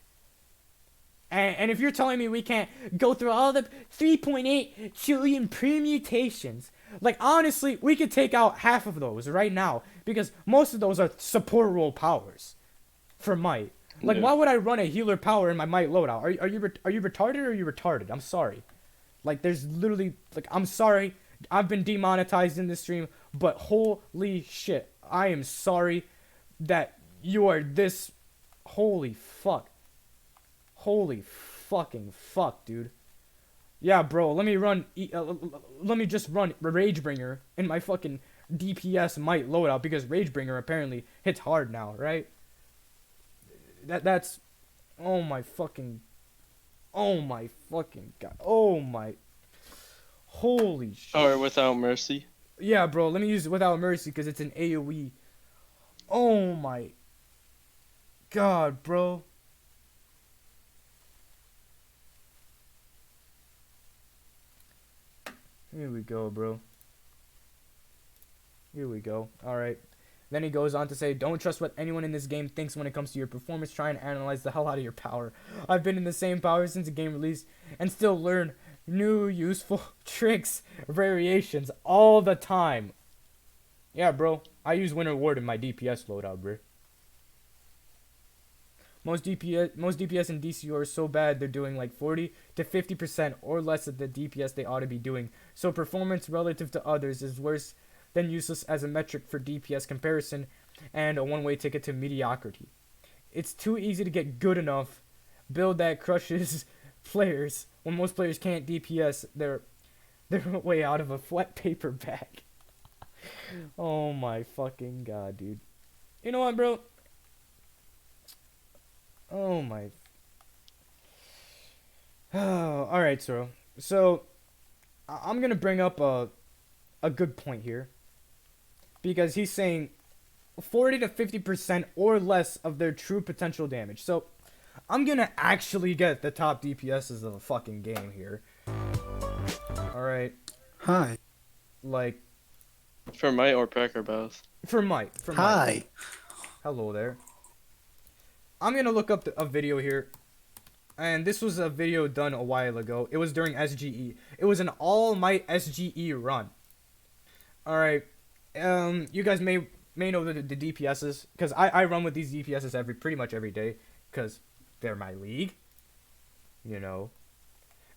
And if you're telling me we can't go through all the 3.8 trillion permutations, honestly, we could take out half of those right now, because most of those are support role powers for Might. Why would I run a healer power in my Might loadout? Are you retarded or are you retarded? I'm sorry. There's literally, I'm sorry, I've been demonetized in this stream, but holy shit, I am sorry that you are this, holy fuck. Holy fucking fuck, dude. Yeah, bro, let me just run Ragebringer in my fucking DPS Might loadout, because Ragebringer apparently hits hard now, right? That's, oh my fucking god. Oh my. Holy shit. Or Without Mercy. Yeah, bro. Let me use it Without Mercy because it's an AoE. Oh my god, bro. Here we go, bro. Here we go. Alright. Then he goes on to say, don't trust what anyone in this game thinks when it comes to your performance. Try and analyze the hell out of your power. I've been in the same power since the game release and still learn new useful tricks, variations all the time. Yeah, bro. I use Winter Ward in my DPS loadout, bro. Most DPS and DCUO are so bad they're doing 40 to 50% or less of the DPS they ought to be doing. So performance relative to others is worse than useless as a metric for DPS comparison and a one-way ticket to mediocrity. it's too easy to get good enough build that crushes players when most players can't DPS their way out of a wet paper bag. Oh my fucking god, dude. You know what, bro? Oh my. Oh, all right, Soro. So I'm gonna bring up a good point here because he's saying 40 to 50% or less of their true potential damage. So I'm gonna actually get the top DPSs of the fucking game here. All right. Hi. Like For Might or Prec or both? for Mike. For Mike. Hi. Hello there. I'm gonna look up a video here, and this was a video done a while ago. It was during SGE. It was an All Might SGE run. All right. You guys may know the DPSs because I run with these DPSs pretty much every day because they're my league. You know.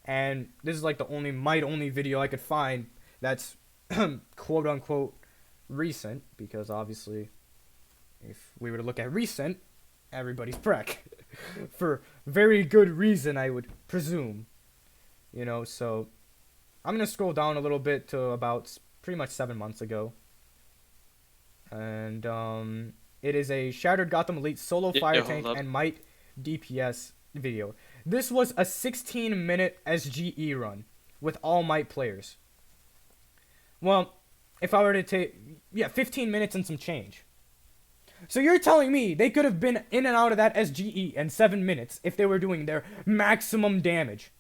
And this is like the only Might only video I could find that's quote unquote recent, because obviously if we were to look at recent, everybody's Prec. For very good reason, I would presume. You know, so I'm going to scroll down a little bit to about pretty much 7 months ago. And it is a Shattered Gotham Elite solo fire tank and Might DPS video. This was a 16-minute SGE run with all Might players. Well, if I were to take, 15 minutes and some change. So you're telling me they could have been in and out of that SGE in 7 minutes if they were doing their maximum damage?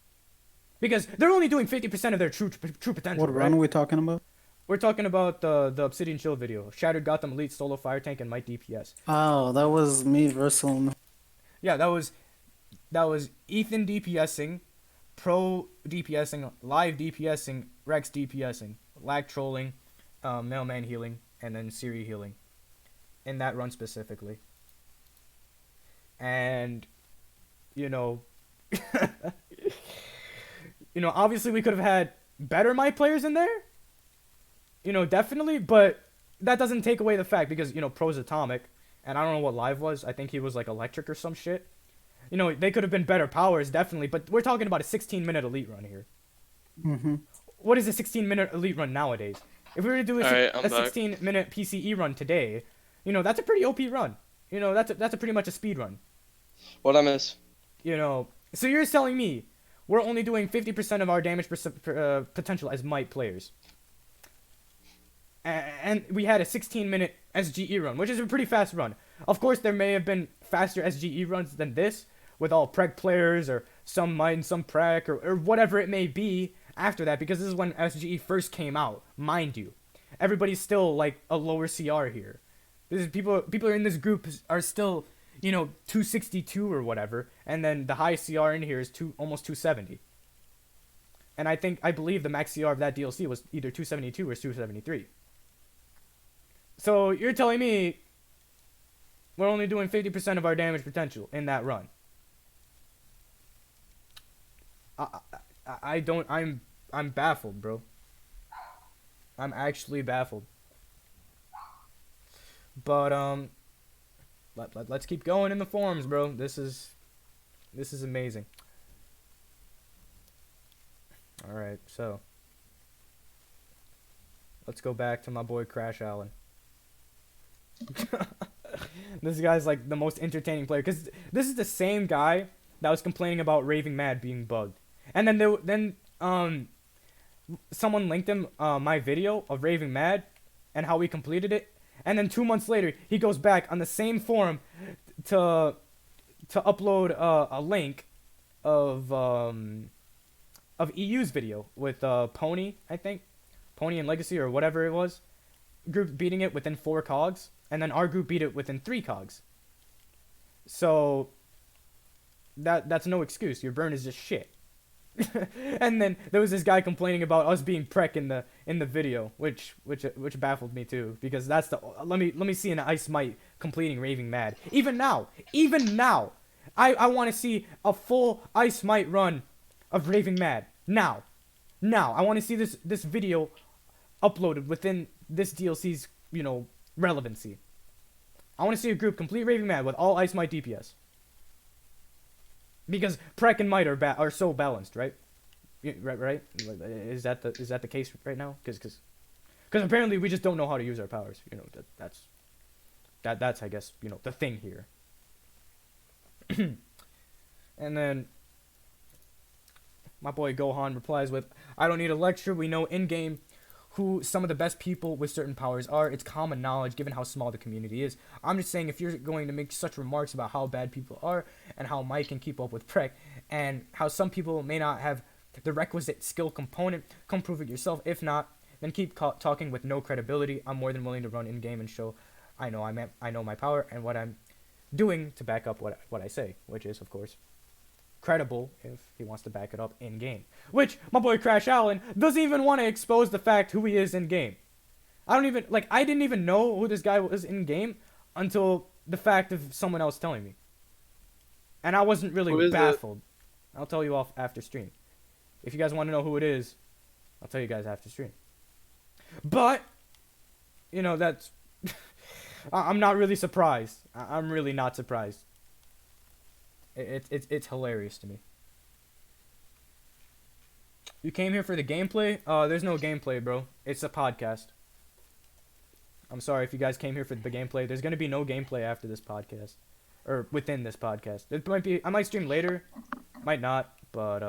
Because they're only doing 50% of their true potential. What run are we talking about? We're talking about the Obsidian Shield video. Shattered Gotham Elite solo fire tank and Might DPS. Oh, that was me versus. Yeah, that was Ethan DPSing, Pro DPSing, Live DPSing, Rex DPSing, Lag trolling, Mailman healing, and then Siri healing. In that run specifically. And, you know, obviously we could have had better Might players in there. You know, definitely, but that doesn't take away the fact because, Pro's Atomic, and I don't know what Live was. I think he was like electric or some shit. They could have been better powers, definitely, but we're talking about a 16-minute elite run here. Mm-hmm. What is a 16-minute elite run nowadays? If we were to do a 16-minute PCE run today, that's a pretty OP run. That's a pretty much a speed run. What I miss? So you're telling me we're only doing 50% of our damage potential as Might players. And we had a 16-minute SGE run, which is a pretty fast run. Of course, there may have been faster SGE runs than this, with all Prec players, or some Might and some Prec, or whatever it may be after that, because this is when SGE first came out, mind you. Everybody's still, like, a lower CR here. This is people in this group are still, 262 or whatever, and then the high CR in here is almost 270. And I believe the max CR of that DLC was either 272 or 273. So you're telling me we're only doing 50% of our damage potential in that run? I'm baffled, bro. I'm actually baffled. But let's keep going in the forums, bro. This is amazing. All right, so let's go back to my boy Crash Allen. This guy's like the most entertaining player because this is the same guy that was complaining about Raving Mad being bugged, and then someone linked him my video of Raving Mad and how we completed it, and then 2 months later he goes back on the same forum to upload a link of EU's video with Pony, I think, Pony and Legacy or whatever it was, group beating it within 4 cogs. And then our group beat it within 3 cogs. So that's no excuse. Your burn is just shit. And then there was this guy complaining about us being Prec in the video, which baffled me too, because that's the let me see an Ice Might completing Raving Mad. Even now, I want to see a full Ice Might run of Raving Mad now. I want to see this video uploaded within this DLC's relevancy. I want to see a group complete raving mad with all Ice Might DPS. Because Prec and Might are so balanced, right? Right? Is that the case right now? Because apparently we just don't know how to use our powers. You know, that's I guess, you know, the thing here. And then my boy Gohan replies with, I don't need a lecture, we know in-game who some of the best people with certain powers are. It's common knowledge given how small the community is. I'm just saying, if you're going to make such remarks about how bad people are and how Mike can keep up with Prec and how some people may not have the requisite skill component, come prove it yourself. If not, then keep talking with no credibility. I'm more than willing to run in-game and show I know my power and what I'm doing to back up what I say, which is, of course, credible if he wants to back it up in game. Which my boy Crash Allen doesn't even want to expose the fact who he is in game. I didn't even know who this guy was in game until the fact of someone else telling me. And I wasn't really baffled. I'll tell you off after stream. If you guys want to know who it is, I'll tell you guys after stream. But, you know, that's I'm not really surprised. I'm really not surprised. It's hilarious to me. You came here for the gameplay? There's no gameplay, bro. It's a podcast. I'm sorry if you guys came here for the gameplay. There's gonna be no gameplay after this podcast, or within this podcast. I might stream later, might not, but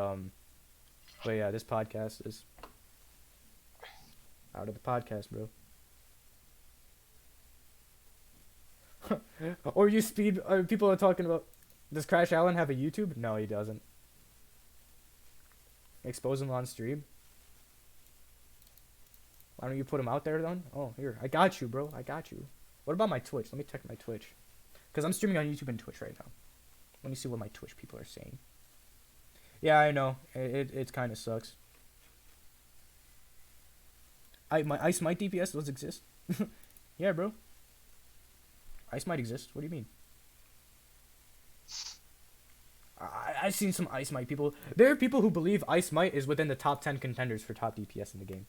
yeah, this podcast is out of the podcast, bro. Or people are talking about, does Crash Allen have a YouTube? No, he doesn't. Expose him on stream? Why don't you put him out there then? Oh, here. I got you, bro. I got you. What about my Twitch? Let me check my Twitch. Because I'm streaming on YouTube and Twitch right now. Let me see what my Twitch people are saying. Yeah, I know. It kind of sucks. My Ice Might DPS does exist. Yeah, bro. Ice Might exist. What do you mean? I've seen some Ice Might people. There are people who believe Ice Might is within the top 10 contenders for top DPS in the game.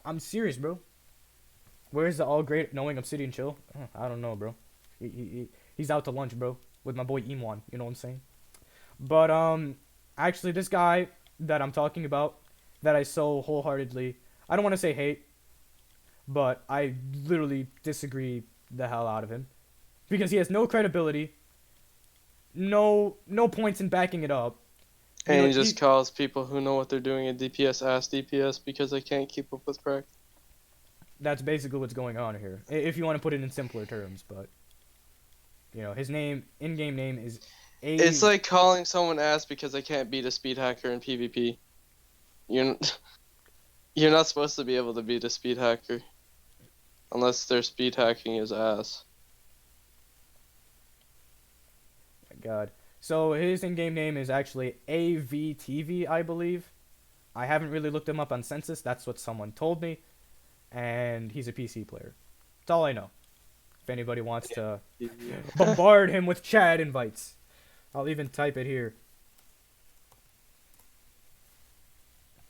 I'm serious, bro. Where's the all great knowing Obsidian Chill? I don't know, bro. He's out to lunch, bro, with my boy Imwan. You know what I'm saying? But actually, this guy that I'm talking about, that I so wholeheartedly, I don't want to say hate, but I literally disagree the hell out of him, because he has no credibility, no points in backing it up. And he just calls people who know what they're doing at DPS ass DPS because they can't keep up with Prec. That's basically what's going on here, if you want to put it in simpler terms. But you know, his in-game name is A. It's like calling someone ass because they can't beat a speed hacker in PvP. You're not supposed to be able to beat a speed hacker unless their speed hacking is ass. My God. So his in-game name is actually AVTV, I believe. I haven't really looked him up on Census. That's what someone told me. And he's a PC player. That's all I know. If anybody wants to bombard him with chat invites, I'll even type it here.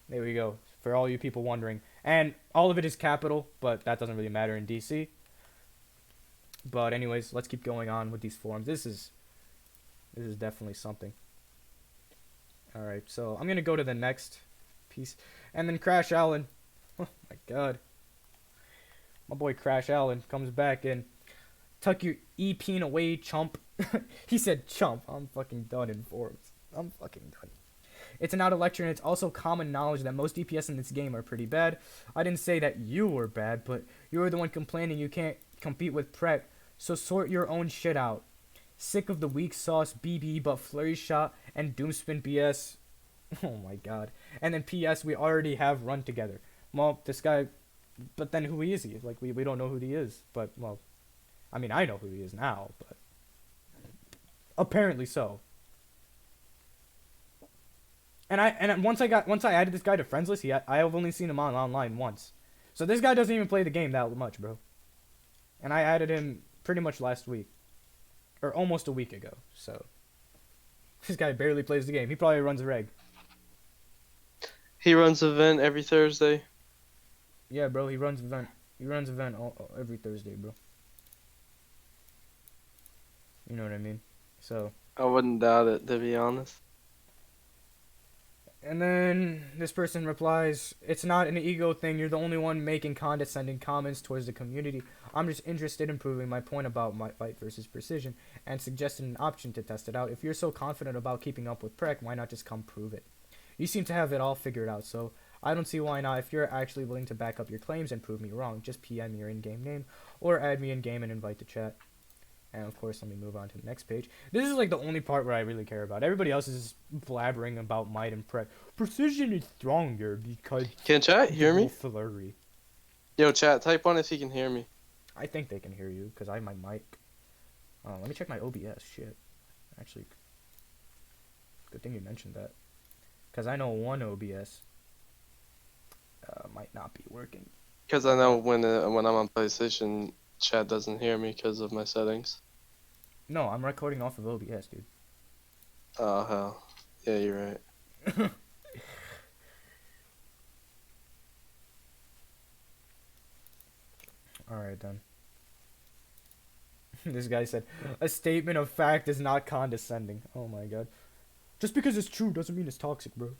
There we go. For all you people wondering. And all of it is capital, but that doesn't really matter in DC. But anyways, let's keep going on with these forums. This is definitely something. Alright, so I'm going to go to the next piece. And then Crash Allen. Oh my God. My boy Crash Allen comes back in. Tuck your E-peen away, chump. He said chump. I'm fucking done in forums. I'm fucking done. It's an out of lecture, and it's also common knowledge that most DPS in this game are pretty bad. I didn't say that you were bad, but you were the one complaining you can't compete with Prec, so sort your own shit out. Sick of the weak sauce BB but flurry shot and doomspin BS. Oh my God. And then PS, we already have run together. Well, this guy, but then who is he? Like, we don't know who he is, but, well, I mean, I know who he is now, but apparently so. And once I added this guy to friends list, I've only seen him online once. So this guy doesn't even play the game that much, bro. And I added him pretty much last week. Or almost a week ago, so. This guy barely plays the game. He probably runs a reg. He runs an event every Thursday. Yeah, bro, he runs event. He runs event every Thursday, bro. You know what I mean? So. I wouldn't doubt it, to be honest. And then this person replies, "It's not an ego thing. You're the only one making condescending comments towards the community. I'm just interested in proving my point about my fight versus precision and suggested an option to test it out. If you're so confident about keeping up with Prec, why not just come prove it? You seem to have it all figured out, so I don't see why not. If you're actually willing to back up your claims and prove me wrong, just PM your in-game name or add me in-game and invite to chat." And of course, let me move on to the next page. This is like the only part where I really care about. Everybody else is blabbering about might and Prec. Precision is stronger because. Can chat hear me? Flurry. Yo, chat, type 1 if you can hear me. I think they can hear you because I have my mic. Oh, let me check my OBS. Shit. Actually, good thing you mentioned that. Because I know one OBS might not be working. Because I know when I'm on PlayStation, chat doesn't hear me because of my settings. No, I'm recording off of OBS, dude. Oh, hell. Yeah, you're right. Alright, then. This guy said, "A statement of fact is not condescending." Oh my god. Just because it's true doesn't mean it's toxic, bro.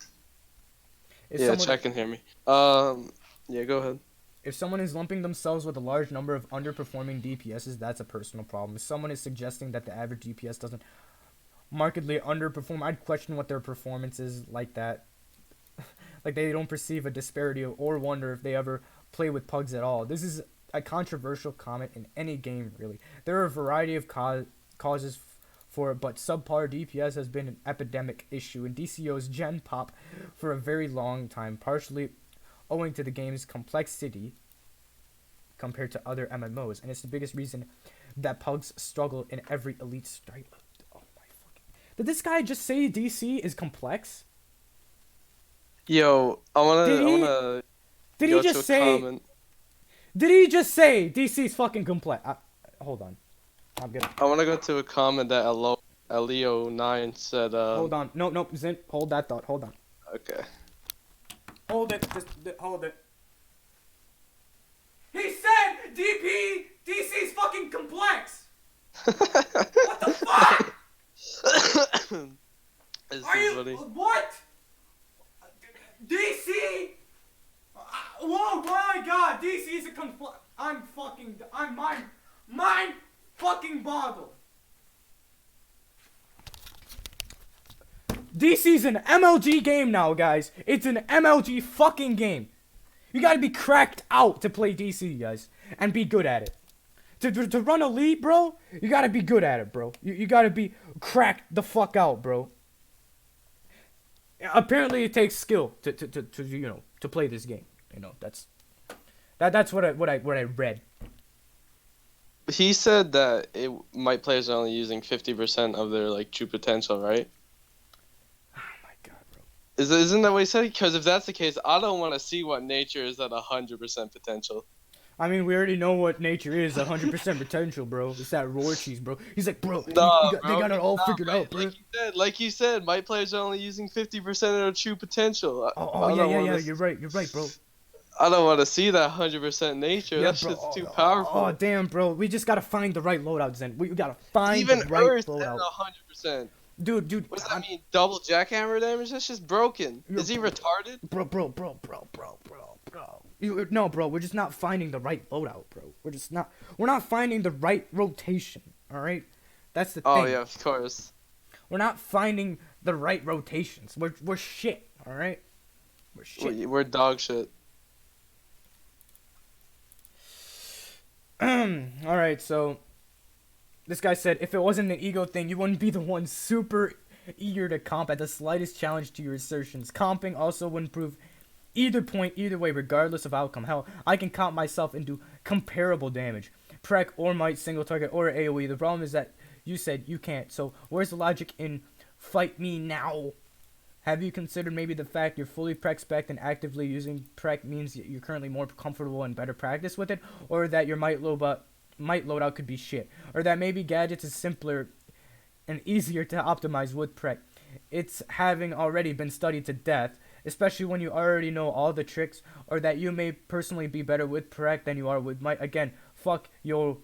If Yeah, someone, chat can hear me. Yeah, go ahead. if someone is lumping themselves with a large number of underperforming DPSs, that's a personal problem. If someone is suggesting that the average DPS doesn't markedly underperform, I'd question what their performance is like that. Like they don't perceive a disparity or wonder if they ever play with pugs at all. This is a controversial comment in any game, really. There are a variety of causes for it, but subpar DPS has been an epidemic issue in DCUO's Gen Pop for a very long time, partially owing to the game's complexity compared to other MMOs, and it's the biggest reason that pugs struggle in every elite strike. Oh my fucking! Did this guy just say DC is complex? Yo, I wanna Did go he to just a say? comment. Did he just say DC's fucking complex? Hold on, I'm gonna. I wanna go to a comment that Leo9 said. Hold on, no, Zin, hold that thought. Hold on. Okay. Hold it, just hold it. He said DC's fucking complex. What the fuck? This Are is you funny. what? DC? Whoa, my god, DC is a complex. I'm mind fucking boggled. DC's an MLG game now, guys. It's an MLG fucking game. You gotta be cracked out to play DC, guys, and be good at it. To run Elite, bro, you gotta be good at it, bro. You gotta be cracked the fuck out, bro. Apparently, it takes skill to play this game. You know, that's what I read. He said that players are only using 50% of their like true potential, right? Oh my god, bro. Isn't that what he said? Because if that's the case, I don't want to see what nature is at 100% potential. I mean, we already know what nature is, 100% potential, bro. It's that roar cheese, bro. He's like, bro, they got it all figured out, bro. Like you said, my players are only using 50% of their true potential. Yeah, you're right, bro. I don't want to see that 100% nature. Yeah, That bro. shit's too powerful. Oh, damn, bro. We just gotta find the right loadout, Zen. We gotta find Even the right Earth loadout. at 100%. Dude. What does that mean? Double jackhammer damage? That's just broken. You're Is he retarded? Bro. No, bro. We're just not finding the right loadout, bro. We're not finding the right rotation. All right. That's the thing. Oh yeah, of course. We're not finding the right rotations. We're shit. All right. We're shit. We're dog shit. All right, so this guy said, if it wasn't an ego thing, you wouldn't be the one super eager to comp at the slightest challenge to your assertions. Comping also wouldn't prove either point either way, regardless of outcome. Hell, I can comp myself and do comparable damage. Prec or might, single target or AoE. The problem is that you said you can't. So where's the logic in fight me now? Have you considered maybe the fact you're fully Prec spec and actively using Prec means you're currently more comfortable and better practice with it? Or that your might loadout could be shit? Or that maybe gadgets is simpler and easier to optimize with Prec? It's having already been studied to death especially when you already know all the tricks, or that you may personally be better with Prec than you are with Might. Again, fuck your.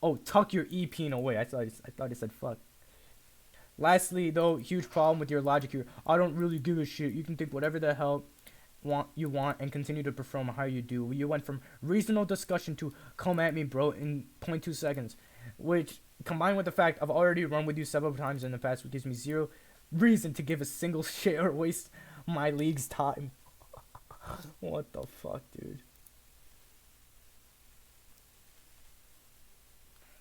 Oh, tuck your E peen away. I thought it said fuck. Lastly, though, huge problem with your logic here. I don't really give a shit. You can think whatever the hell you want and continue to perform how you do. You went from reasonable discussion to come at me, bro, in 0.2 seconds, which combined with the fact I've already run with you several times in the past, which gives me zero reason to give a single shit or waste my league's time. What the fuck, dude?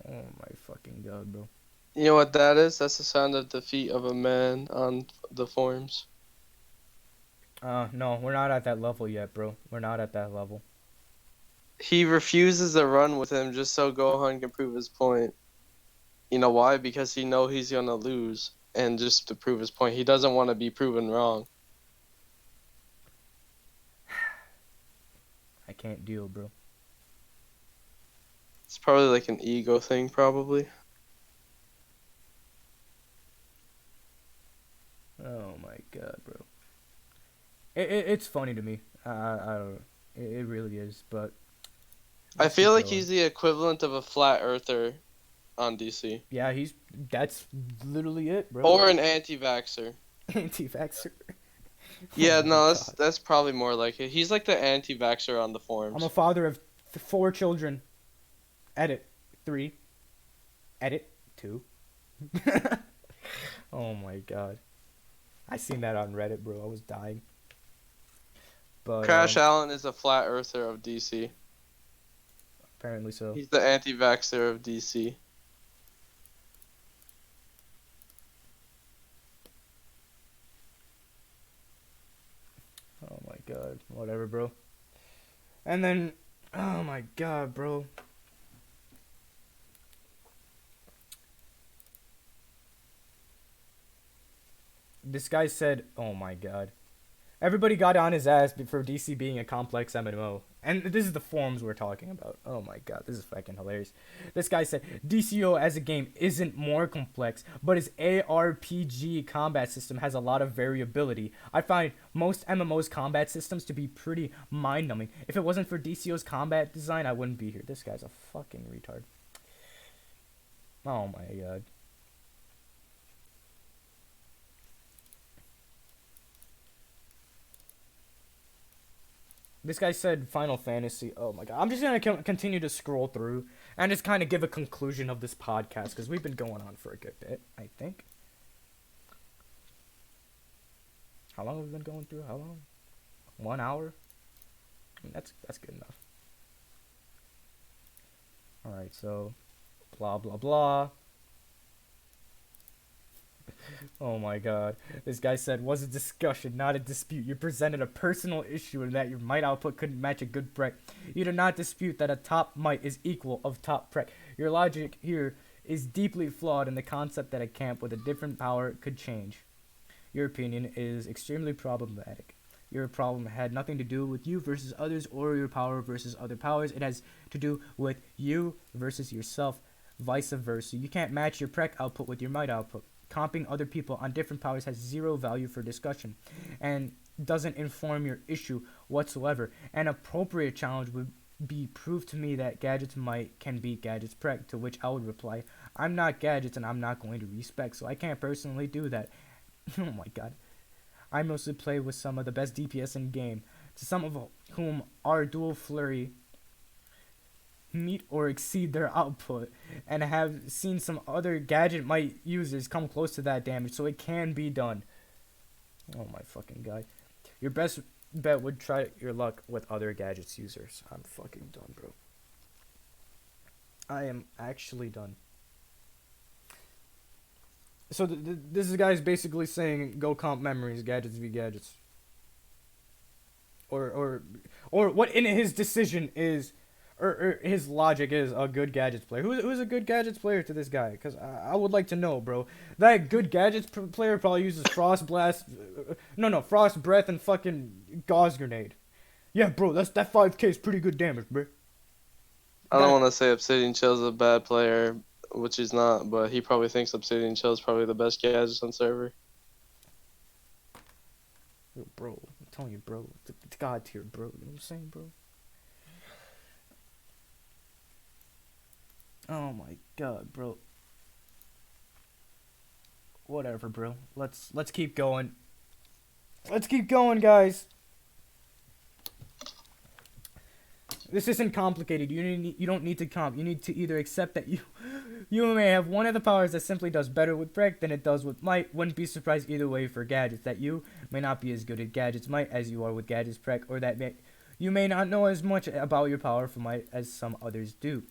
Oh my fucking god, bro. You know what that is? That's the sound of defeat of a man on the forums. No, we're not at that level yet, bro. We're not at that level. He refuses to run with him just so Gohan can prove his point. You know why? Because he know he's gonna lose, and just to prove his point, he doesn't want to be proven wrong. I can't deal, bro. It's probably like an ego thing, probably. Oh my god, bro. It's funny to me. I don't know. It really is, but I let's feel keep like going. he's the equivalent of a flat earther on DC. Yeah, that's literally it, bro. Or an anti-vaxxer. Anti-vaxxer. Yeah, Oh my no, god. that's probably more like it. He's like the anti-vaxxer on the forums. I'm a father of 4 children. Edit 3. Edit 2. Oh my god. I seen that on Reddit, bro. I was dying. But Crash Allen is a flat earther of DC. apparently so. He's the anti-vaxxer of DC. Oh my god. Whatever, bro. And then, oh my god, bro. This guy said, oh my god. Everybody got on his ass for DC being a complex MMO. And this is the forums we're talking about. Oh my god, this is fucking hilarious. This guy said, DCUO as a game isn't more complex, but its ARPG combat system has a lot of variability. I find most MMOs combat systems to be pretty mind-numbing. If it wasn't for DCUO's combat design, I wouldn't be here. This guy's a fucking retard. Oh my god. This guy said Final Fantasy. Oh my god. I'm just going to continue to scroll through and just kind of give a conclusion of this podcast because we've been going on for a good bit, I think. How long have we been going through? How long? 1 hour? I mean, that's good enough. Alright, so blah blah blah. Oh my god. This guy said, was a discussion, not a dispute. You presented a personal issue in that your might output couldn't match a good Prec. You did not dispute that a top might is equal of top Prec. Your logic here is deeply flawed in the concept that a camp with a different power could change. Your opinion is extremely problematic. Your problem had nothing to do with you versus others or your power versus other powers. It has to do with you versus yourself, vice versa. You can't match your Prec output with your might output. Comping other people on different powers has zero value for discussion and doesn't inform your issue whatsoever. An appropriate challenge would be prove to me that Gadget's might can beat Gadget's Prec, to which I would reply, I'm not Gadgets and I'm not going to respect, so I can't personally do that. Oh my god. I mostly play with some of the best DPS in game, to some of whom our dual flurry meet or exceed their output, and have seen some other Gadget might users come close to that damage, so it can be done. Oh my fucking god. Your best bet would try your luck with other Gadgets users. I'm fucking done, bro. I am actually done. So this guy's basically saying go comp memories, Gadgets v Gadgets. Or what in his decision is, or his logic is a good Gadgets player. Who's a good Gadgets player to this guy? Because I would like to know, bro. That good Gadgets player probably uses Frost Blast. Frost Breath and fucking Gauze Grenade. Yeah, bro, that 5k is pretty good damage, bro. I don't want to say Obsidian Chill's a bad player, which he's not, but he probably thinks Obsidian Chill's probably the best gadget on server. Yo, bro, I'm telling you, bro. It's God tier, bro. You know what I'm saying, bro? Oh my God, bro. Whatever, bro. Let's keep going. Let's keep going, guys. This isn't complicated. You don't need to comp. You need to either accept that you may have one of the powers that simply does better with Prec than it does with Might. Wouldn't be surprised either way for gadgets that you may not be as good at gadgets Might as you are with gadgets Prec, or that you may not know as much about your power for Might as some others do.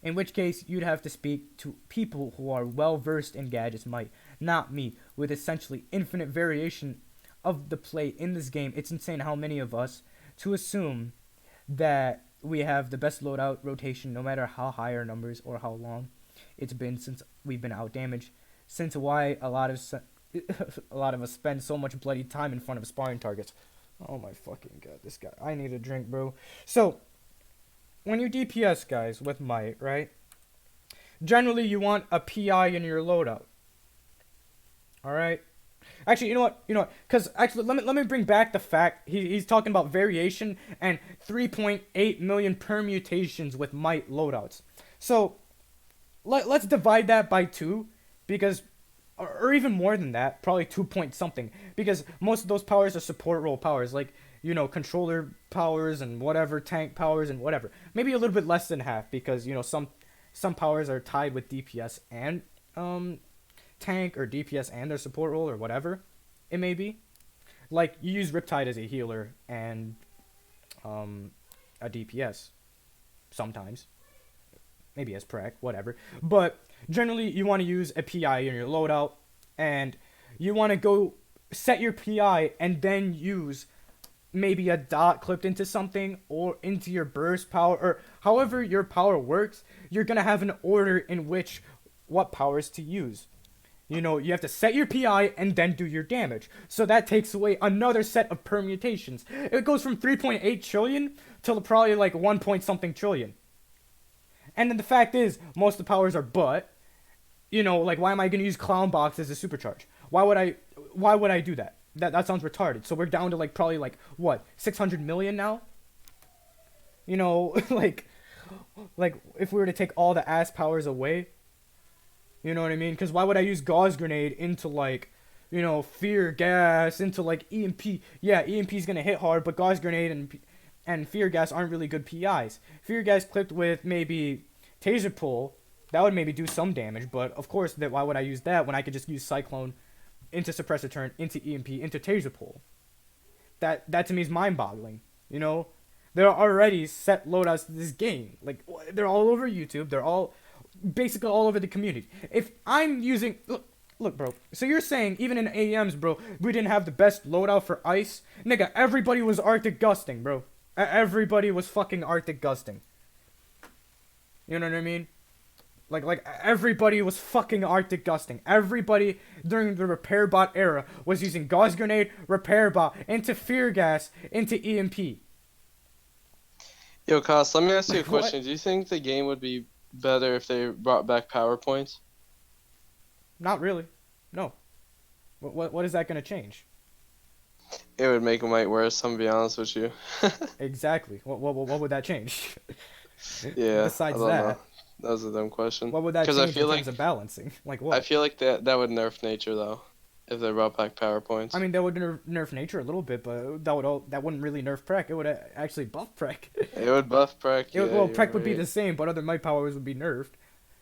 In which case, you'd have to speak to people who are well versed in gadgets Might, not me, with essentially infinite variation of the play in this game. It's insane how many of us to assume that we have the best loadout rotation no matter how high our numbers or how long it's been since we've been out damaged. Since why a lot of us spend so much bloody time in front of sparring targets. Oh my fucking God, this guy. I need a drink, bro. So, when you DPS, guys, with Might, right? Generally, you want a PI in your loadout. Alright? Actually, you know what? Because actually, let me bring back the fact he's talking about variation and 3.8 million permutations with Might loadouts. So let's divide that by 2, because, or even more than that, probably 2 point something, because most of those powers are support role powers, like controller powers and whatever, tank powers and whatever. Maybe a little bit less than half, because some powers are tied with DPS and tank or DPS and their support role or whatever it may be. Like, you use Riptide as a healer and a DPS sometimes, maybe as Prec, whatever, but generally you want to use a PI in your loadout, and you want to go set your PI and then use maybe a dot clipped into something or into your burst power, or however your power works. You're gonna have an order in which what powers to use. You have to set your PI and then do your damage. So that takes away another set of permutations. It goes from 3.8 trillion to probably like 1 point something trillion. And then the fact is, most of the powers are butt. Like, why am I going to use Clown Box as a supercharge? Why would I do that? That sounds retarded. So we're down to probably what, 600 million now? Like if we were to take all the ass powers away. You know what I mean? Because why would I use Gauze Grenade into, Fear Gas, into, EMP? Yeah, EMP's going to hit hard, but Gauze Grenade and Fear Gas aren't really good PIs. Fear Gas clipped with maybe Taser Pull, that would maybe do some damage, but of course, why would I use that when I could just use Cyclone into Suppressor Turn, into EMP, into Taser Pull? That to me is mind-boggling, There are already set loadouts to this game. They're all over YouTube. They're all basically all over the community. If I'm using... Look, bro. So you're saying, even in AMs, bro, we didn't have the best loadout for ice? Nigga, everybody was Arctic Gusting, bro. Everybody was fucking Arctic Gusting. You know what I mean? Like everybody was fucking Arctic Gusting. Everybody during the Repair Bot era was using Gauze Grenade, Repair Bot, into Fear Gas, into EMP. Yo, Kos, let me ask you a What? question. Do you think the game would be better if they brought back PowerPoints? Not really. No. What is that going to change? It would make Might worse, I'm gonna be honest with you. Exactly. What would that change? Yeah. Besides I don't that, know. That was a dumb question. what would that 'Cause change I feel in terms of balancing? Like what? I feel like that would nerf nature though, if they brought back PowerPoints. I mean, that would nerf nature a little bit, but that wouldn't really nerf Prec. It would actually buff Prec. It would buff Prec. Well, you're Prec would be right. the same, but other Might powers would be nerfed.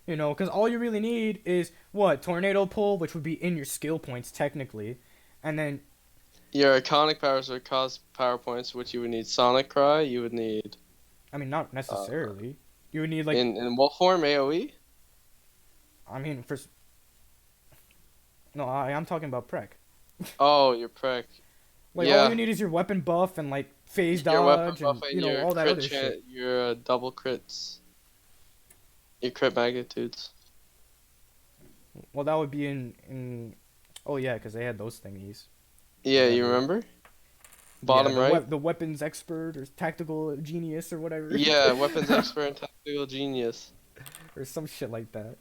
Because all you really need is what? Tornado Pull, which would be in your skill points technically, and then Your iconic powers would cause PowerPoints, which you would need Sonic Cry. You would need I mean, not necessarily. You would need in what form? AOE. I mean, no, I'm talking about Prec. Oh, your Prec. All Yeah. you need is your weapon buff and phase Your weapon dodge buff and and your all that crit other shit. your double crits. Your crit magnitudes. Well, that would be in oh yeah, because they had those thingies. Yeah, you Whatever. remember? Bottom Yeah, right. the weapons expert or tactical genius or whatever. Yeah, weapons expert and tactical genius. Or some shit like that.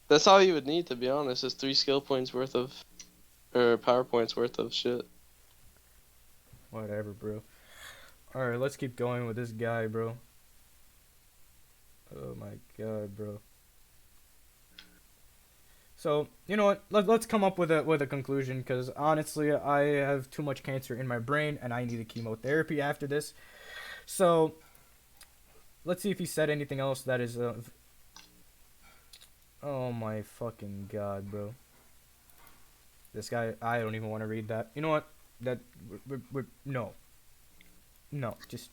That's all you would need, to be honest. Is 3 skill points worth of, or power points worth of shit. Whatever, bro. Alright, let's keep going with this guy, bro. Oh my god, bro. So, you know what? Let's come up with a conclusion, because honestly, I have too much cancer in my brain, and I need a chemotherapy after this. So, let's see if he said anything else that is oh my fucking god, bro. This guy, I don't even want to read that. You know what? That no, no, just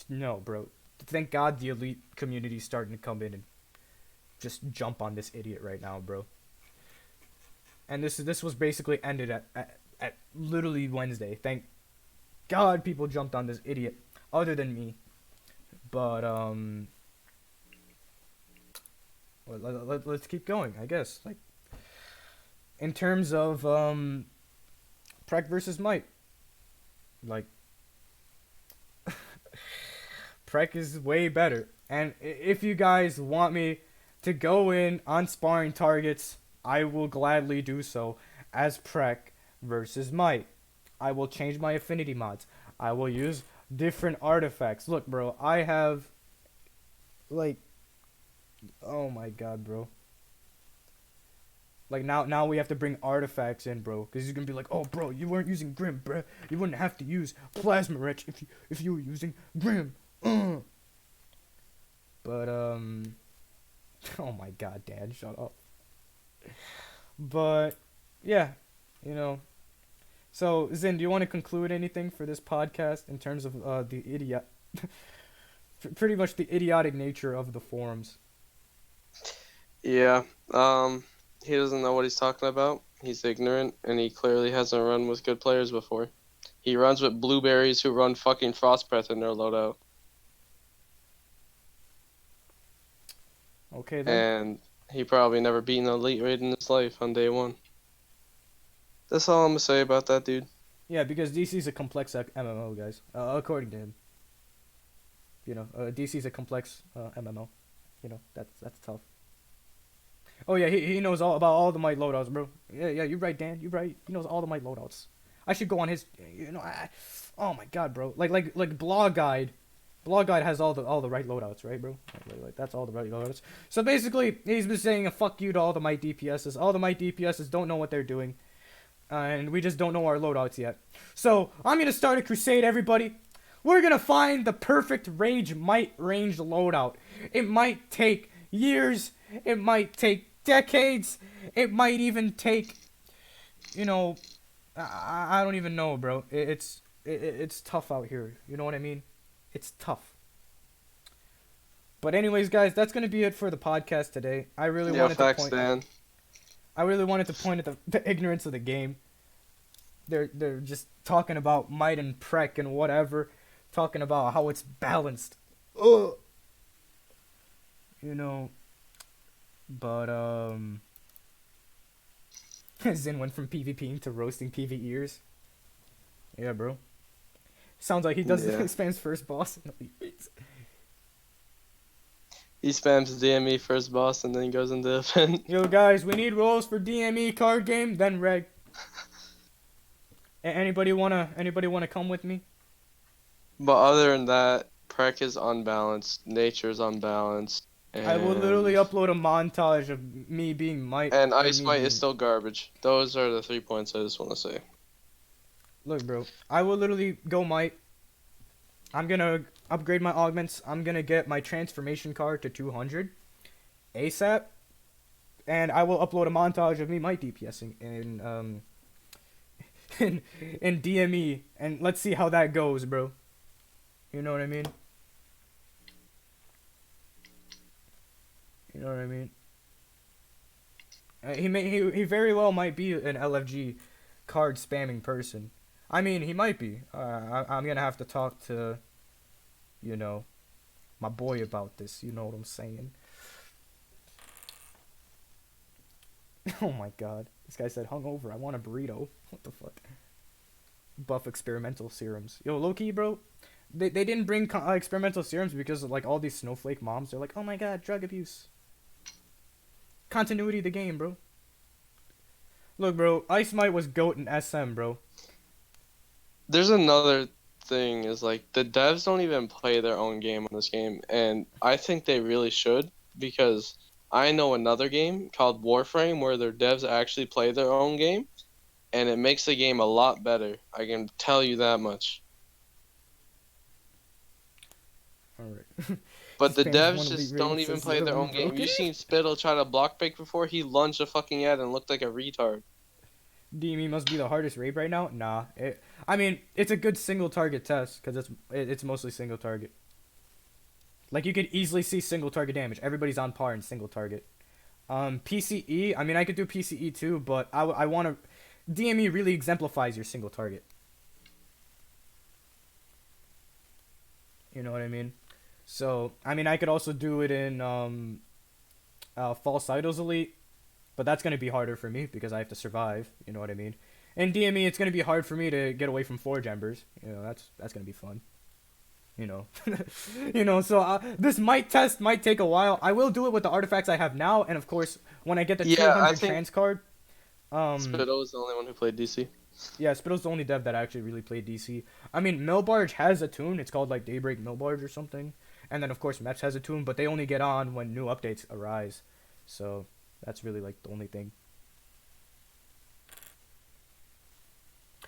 no, bro. Thank God the elite community is starting to come in and just jump on this idiot right now, bro. And this was basically ended at literally Wednesday. Thank God people jumped on this idiot, other than me. But let's keep going, I guess. Like, in terms of Prec versus Might, like, Prec is way better. And if you guys want me to go in on sparring targets, I will gladly do so as Prec versus Might. I will change my affinity mods. I will use different artifacts. Look, bro, I have, like, oh my god, bro. Like, now we have to bring artifacts in, bro, because he's gonna be like, oh, bro, you weren't using Grim, bro. You wouldn't have to use Plasma Wrench if you were using Grim. But oh my god, Dan, shut up. But yeah, you know. So Zin, do you want to conclude anything for this podcast in terms of the idiot, pretty much the idiotic nature of the forums? Yeah. He doesn't know what he's talking about. He's ignorant, and he clearly hasn't run with good players before. He runs with blueberries who run fucking Frost Breath in their loadout. Okay then. And he probably never beaten an elite raid in his life on day one. That's all I'm gonna say about that dude. Yeah, because DC's a complex MMO, guys. According to him. You know, DC's a complex MMO. You know, that's tough. Oh yeah, he knows all about all the Might loadouts, bro. Yeah, you're right, Dan. You're right. He knows all the Might loadouts. I should go on his. You know, oh my god, bro. Like Blog Guide. Blog Guide has all the right loadouts, right, bro? Like that's all the right loadouts. So basically, he's been saying a fuck you to all the Might DPSs. All the Might DPSs don't know what they're doing, and we just don't know our loadouts yet. So I'm gonna start a crusade, everybody. We're gonna find the perfect Might range loadout. It might take years. It might take decades. It might even take, you know, I don't even know, bro. It's tough out here. You know what I mean? It's tough. But anyways, guys, that's gonna be it for the podcast today. I really wanted to point at the ignorance of the game. They're just talking about Might and Prec and whatever, talking about how it's balanced. Ugh. You know. But Zin went from PvPing to roasting PvEers. Yeah, bro. Sounds like he does spams first boss in the leagues. He spams DME first boss and then goes into event. Yo guys, we need rolls for DME card game, then reg. Anybody wanna come with me? But other than that, Prec is unbalanced, Nature's unbalanced. And I will literally upload a montage of me being Might. And Ice Might is still garbage. Those are the 3 points I just want to say. Look, bro. I will literally go Might. I'm gonna upgrade my augments. I'm gonna get my transformation card to 200 ASAP. And I will upload a montage of me Might DPSing in DME. And let's see how that goes, bro. You know what I mean? You know what I mean? He very well might be an LFG card spamming person. I mean, he might be. I'm gonna have to talk to, you know, my boy about this. You know what I'm saying? Oh my god. This guy said, hungover, I want a burrito. What the fuck? Buff experimental serums. Yo, low-key, bro. They didn't bring experimental serums because of, like, all these snowflake moms. They're like, oh my god, drug abuse. Continuity of the game, bro. Look, bro, Ice Might was GOAT in SM, bro. There's another thing is like the devs don't even play their own game on this game, and I think they really should because I know another game called Warframe where their devs actually play their own game, and it makes the game a lot better. I can tell you that much. Alright. But the Spam's devs one of the just don't rates even is play their literally own game. broken. You seen Spittle try to block pick before? He lunged a fucking ad and looked like a retard. DME must be the hardest raid right now? Nah. I mean, it's a good single target test, because it's mostly single target. Like, you could easily see single target damage. Everybody's on par in single target. PCE, I mean, I could do PCE too, but I want to... DME really exemplifies your single target. You know what I mean? So, I mean, I could also do it in False Idols Elite, but that's going to be harder for me because I have to survive. You know what I mean? In DME, it's going to be hard for me to get away from Forge Embers. You know, that's going to be fun. You know, so this test might take a while. I will do it with the artifacts I have now, and of course, when I get the Yeah, 200 trans card, Spittle was the only one who played DC. yeah, Spittle's the only dev that actually really played DC. I mean, Millbarge has a tune. It's called, like, Daybreak Millbarge or something. And then, of course, Mets has a tune, but they only get on when new updates arise. So, that's really, like, the only thing.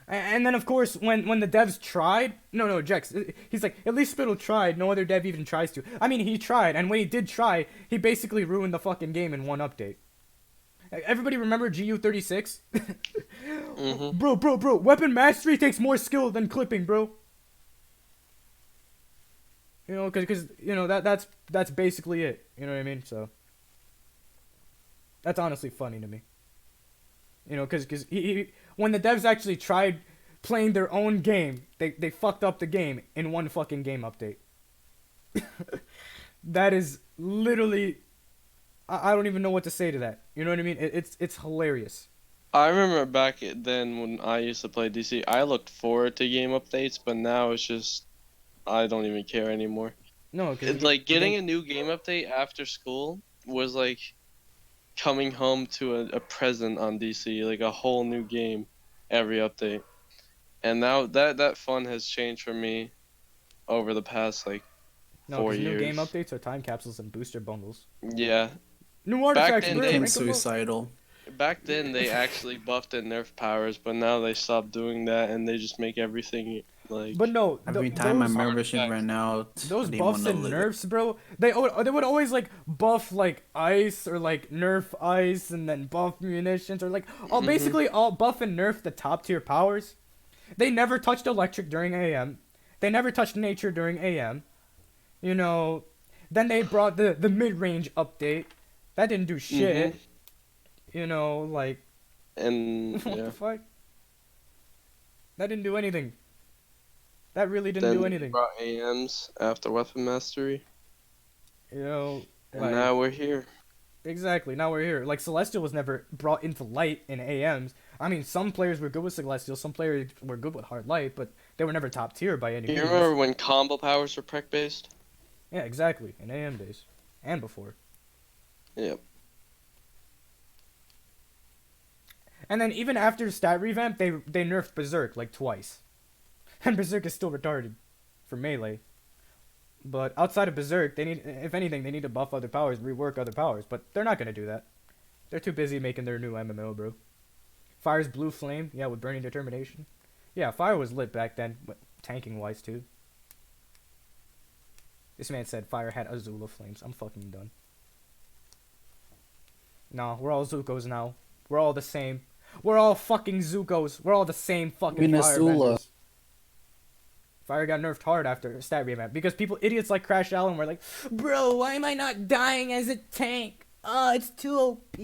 And then, of course, when the devs tried... No, Jex, he's like, at least Spittle tried. No other dev even tries to. I mean, he tried, and when he did try, he basically ruined the fucking game in one update. Everybody remember GU36? Mm-hmm. Bro. Weapon mastery takes more skill than clipping, bro. You know, cause you know that's basically it. You know what I mean? So that's honestly funny to me. You know, cause he when the devs actually tried playing their own game, they fucked up the game in one fucking game update. That is literally, I don't even know what to say to that. You know what I mean? It's hilarious. I remember back then when I used to play DC, I looked forward to game updates, but now it's just I don't even care anymore. No, cause It's like getting a new game update after school was like coming home to a present on DC, like a whole new game every update. And now that fun has changed for me over the past like no, 4 cause new years. game updates are time capsules and booster bundles. Yeah. New artifacts, then bro. they- Became Rank 'em up. suicidal. Back then they actually buffed and nerfed powers, but now they stopped doing that and they just make everything like But no, Every time my those, membership ran out, I those didn't buffs wanna and live it. nerfs, bro, they would always like buff like ice or like nerf ice and then buff munitions or like all basically all buff and nerf the top tier powers. They never touched electric during AM. They never touched nature during AM. You know, then they brought the mid range update. That didn't do shit. You know, like and what yeah. the fuck? That didn't do anything. That really didn't Then do they anything. brought AMs after weapon mastery, You know, and like, now we're here. exactly. Now we're here. Like Celestial was never brought into light in AMs. I mean, some players were good with Celestial, some players were good with hard light, but they were never top tier by any You means. remember when combo powers were Prec based? Yeah, exactly. In AM days and before. Yep. And then even after stat revamp, they nerfed Berserk like twice, and Berserk is still retarded for melee. But outside of Berserk, they need, if anything, they need to buff other powers, rework other powers. But they're not gonna do that. They're too busy making their new MMO, bro. Fire's blue flame, yeah, with burning determination. Yeah, fire was lit back then, but tanking wise too. This man said fire had Azula flames. I'm fucking done. Nah, we're all Zukos now. We're all the same. We're all fucking Zukos. We're all the same fucking Even fire Azula. vendors. Fire got nerfed hard after stat revamp because idiots like Crash Allen were like, bro, why am I not dying as a tank? Oh, it's too OP.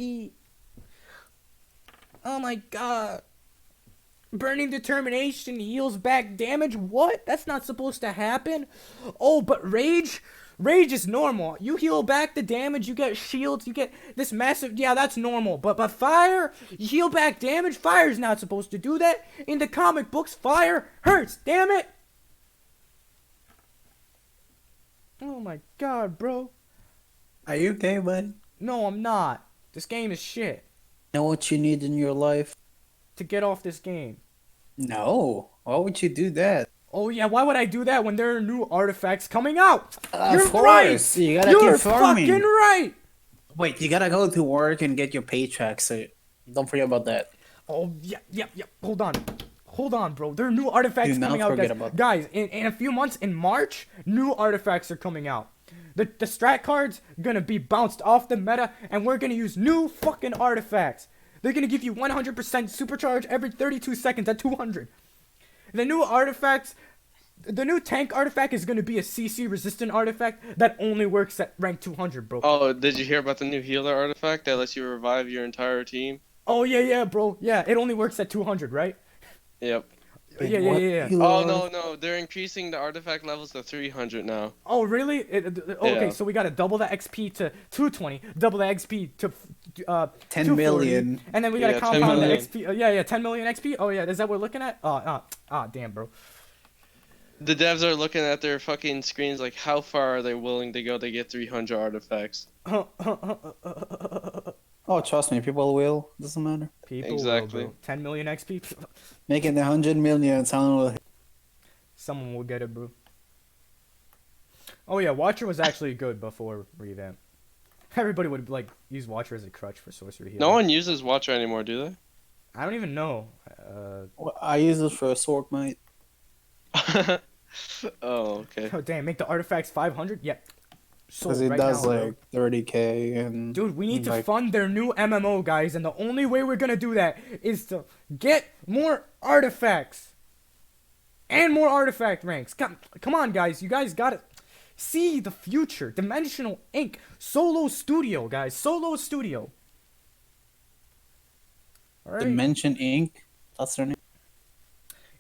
Oh my god. Burning determination heals back damage? What? That's not supposed to happen. Oh, but rage is normal. You heal back the damage, you get shields, you get this massive... Yeah, that's normal. But fire, you heal back damage? Fire's not supposed to do that. In the comic books, fire hurts. Damn it. Oh my god, bro. Are you okay, bud? No, I'm not. This game is shit. Know what you need in your life? to get off this game. No. Why would you do that? Oh yeah, why would I do that when there are new artifacts coming out? Of You're course, right! you gotta keep You're fucking farming. right! Wait, you gotta go to work and get your paycheck, so don't forget about that. Oh, yeah. Hold on. Hold on, bro. There are new artifacts Do coming not out, forget guys. about that. Guys, in a few months, in March, new artifacts are coming out. The strat cards gonna be bounced off the meta, and we're gonna use new fucking artifacts. They're gonna give you 100% supercharge every 32 seconds at 200. The new artifacts, the new tank artifact is gonna be a CC resistant artifact that only works at rank 200, bro. Oh, did you hear about the new healer artifact that lets you revive your entire team? Oh yeah, bro. Yeah, it only works at 200, right? Yep. Wait, Yeah. what? Oh no, they're increasing the artifact levels to 300 now. Oh really? Okay, Yeah. so we gotta double the XP to 220, double the XP to 10 240, million. and then we gotta Yeah, 10 compound the million. XP. Yeah, 10 million XP. Oh yeah, is that what we're looking at? Damn, bro. The devs are looking at their fucking screens like, how far are they willing to go to get 300 artifacts? Oh, trust me, people will. Doesn't matter. People Exactly. will, bro. 10 million XP. Making 100 million, someone will. Someone will get it, bro. Oh yeah, Watcher was actually good before revamp. Everybody would like use Watcher as a crutch for sorcery healing. No one uses Watcher anymore, do they? I don't even know. Well, I use it for a sword, mate. Oh, okay. Oh damn, make the artifacts 500. Yep. Because Sold it right does now, bro. like 30k and. Dude, we need to like, fund their new MMO, guys, and the only way we're gonna do that is to get more artifacts and more artifact ranks. Come on, guys, you guys gotta see the future. Dimensional Inc. Solo Studio, guys, Solo Studio. All right. Dimension Inc. That's their name.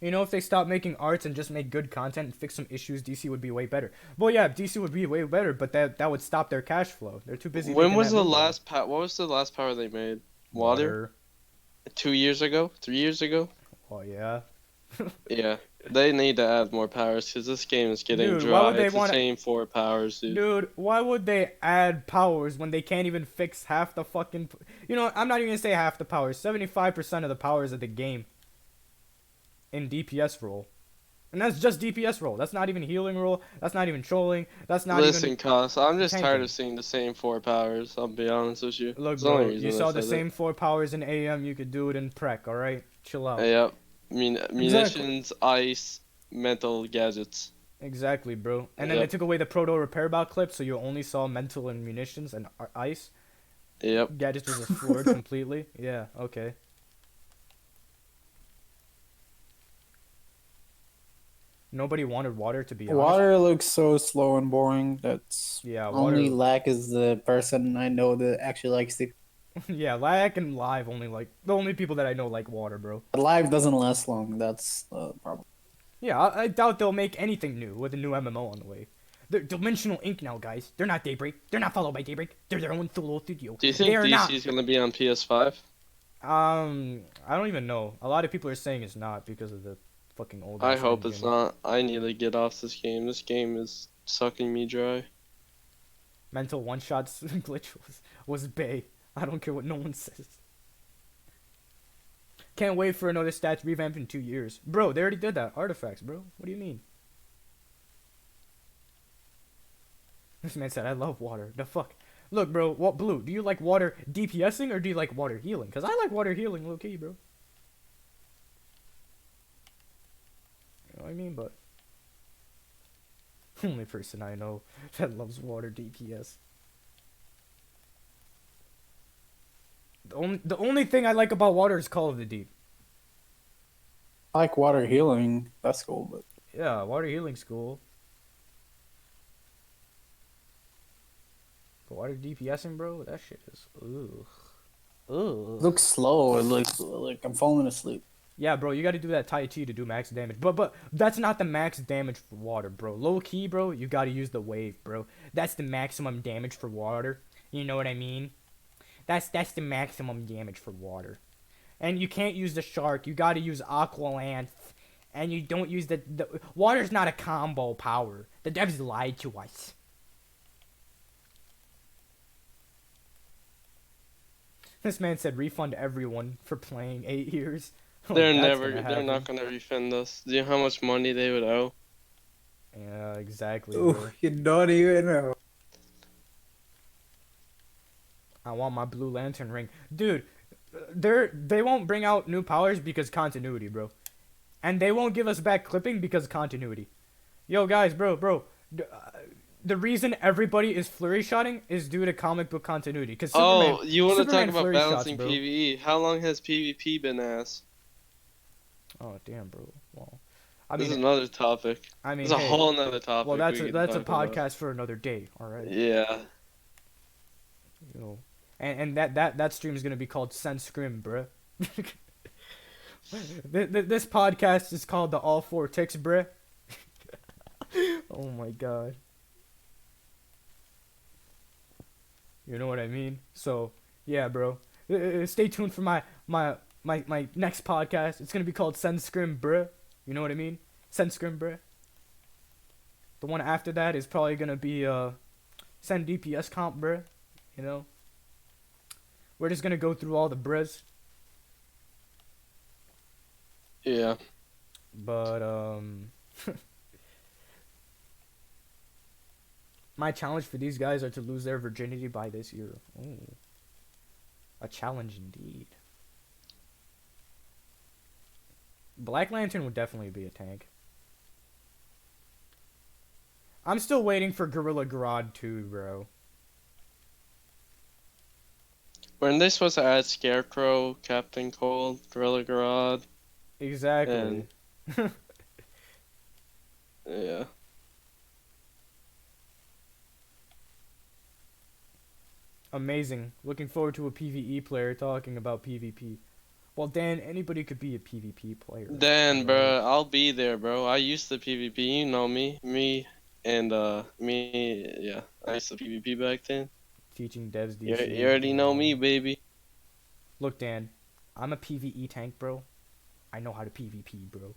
You know, if they stop making arts and just make good content and fix some issues, DC would be way better. Well, yeah, DC would be way better, but that would stop their cash flow. They're too busy. When making was that the movie. last what was the last power they made? Water? 2 years ago? 3 years ago? Oh yeah. Yeah. They need to add more powers because this game is getting Dude, why dry. would they It's the wanna- same 4 powers, dude. Dude, why would they add powers when they can't even fix half the fucking... You know, I'm not even gonna say half the powers. 75% of the powers of the game in DPS role. And that's just DPS role. That's not even healing role. That's not even trolling. That's not Listen, even... Cos, I'm just tired tanking. of seeing the same 4 powers. I'll be honest with you. Look, It's the only bro, reason you I saw the said same 4 powers in AM, you could do it in Prec, alright? Chill out. Yep. Munitions, ice, mental gadgets. Exactly, bro. And then Yep. they took away the proto repair bot clip, so you only saw mental and munitions and ice. Yep. Gadgets was explored completely. Yeah, okay. Nobody wanted water, to be honest. Water looks so slow and boring. That's Yeah, water. only lack is the person I know that actually likes it. Yeah, Lag and Live only like the only people that I know like water, bro. But live doesn't last long. That's the problem. Yeah, I doubt they'll make anything new with a new MMO on the way. They're Dimensional Inc. now, guys. They're not Daybreak. They're not followed by Daybreak. They're their own solo studio. Do you They think are not. DC's gonna be on PS5? I don't even know. A lot of people are saying it's not because of the fucking old. I ass hope engine. it's not. I need to get off this game. This game is sucking me dry. Mental one shots glitch was bae. I don't care what no one says. Can't wait for another stats revamp in 2 years. Bro, they already did that. Artifacts, bro. What do you mean? This man said, I love water. The fuck? Look, bro, what Blue? Do you like water DPSing or do you like water healing? Because I like water healing low key, bro. You know what I mean? But only person I know that loves water DPS. The only thing I like about water is Call of the Deep. I like water healing. That's cool, but Yeah, water healing's cool. But water DPSing, bro, that shit is ugh. it Ugh. looks slow. It looks like I'm falling asleep. Yeah, bro, you gotta do that Tai Chi to do max damage. But that's not the max damage for water, bro. Low key, bro, you gotta use the wave, bro. That's the maximum damage for water. You know what I mean? That's the maximum damage for water. And you can't use the shark. You gotta use Aqualance. And you don't use the water's not a combo power. The devs lied to us. This man said refund everyone for playing 8 years. They're That's never. gonna They're happen. not gonna refund us. Do you know how much money they would owe? Yeah, exactly, Oh, bro. you don't even know. I want my Blue Lantern ring, dude. They won't bring out new powers because continuity, bro, and they won't give us back clipping because continuity. Yo, guys, bro. The reason everybody is flurry shotting is due to comic book continuity. Cause Oh, you want to talk Superman about flurry shots, balancing bro. PvE? How long has PvP been ass? Oh damn, bro. Well, I This is mean, another topic. I mean, This is a hey. whole nother topic. Well, that's we a could that's a talk about. podcast for another day. All right. Yeah. You know, and that stream is gonna be called Sense Scrim, bruh. This podcast is called the All Four Ticks, bruh. Oh my god. You know what I mean? So yeah, bro. Stay tuned for my next podcast. It's gonna be called Send Scrim, bruh. You know what I mean? Send Scrim, bruh. The one after that is probably gonna be Send DPS comp, bruh. You know. We're just gonna go through all the bruhs. Yeah. But my challenge for these guys are to lose their virginity by this year. Ooh. A challenge indeed. Black Lantern would definitely be a tank. I'm still waiting for Gorilla Grodd 2, bro. Weren't they supposed to add Scarecrow, Captain Cold, Gorilla Grodd? Exactly. Yeah. Amazing. Looking forward to a PvE player talking about PvP. Well, Dan, anybody could be a PvP player. Dan, right? bro, I'll be there, bro. I used to PvP. You know me. Yeah. I used to PvP back then. Teaching devs You, DC. you already know me, baby. Look, Dan, I'm a PvE tank, bro. I know how to PvP, bro.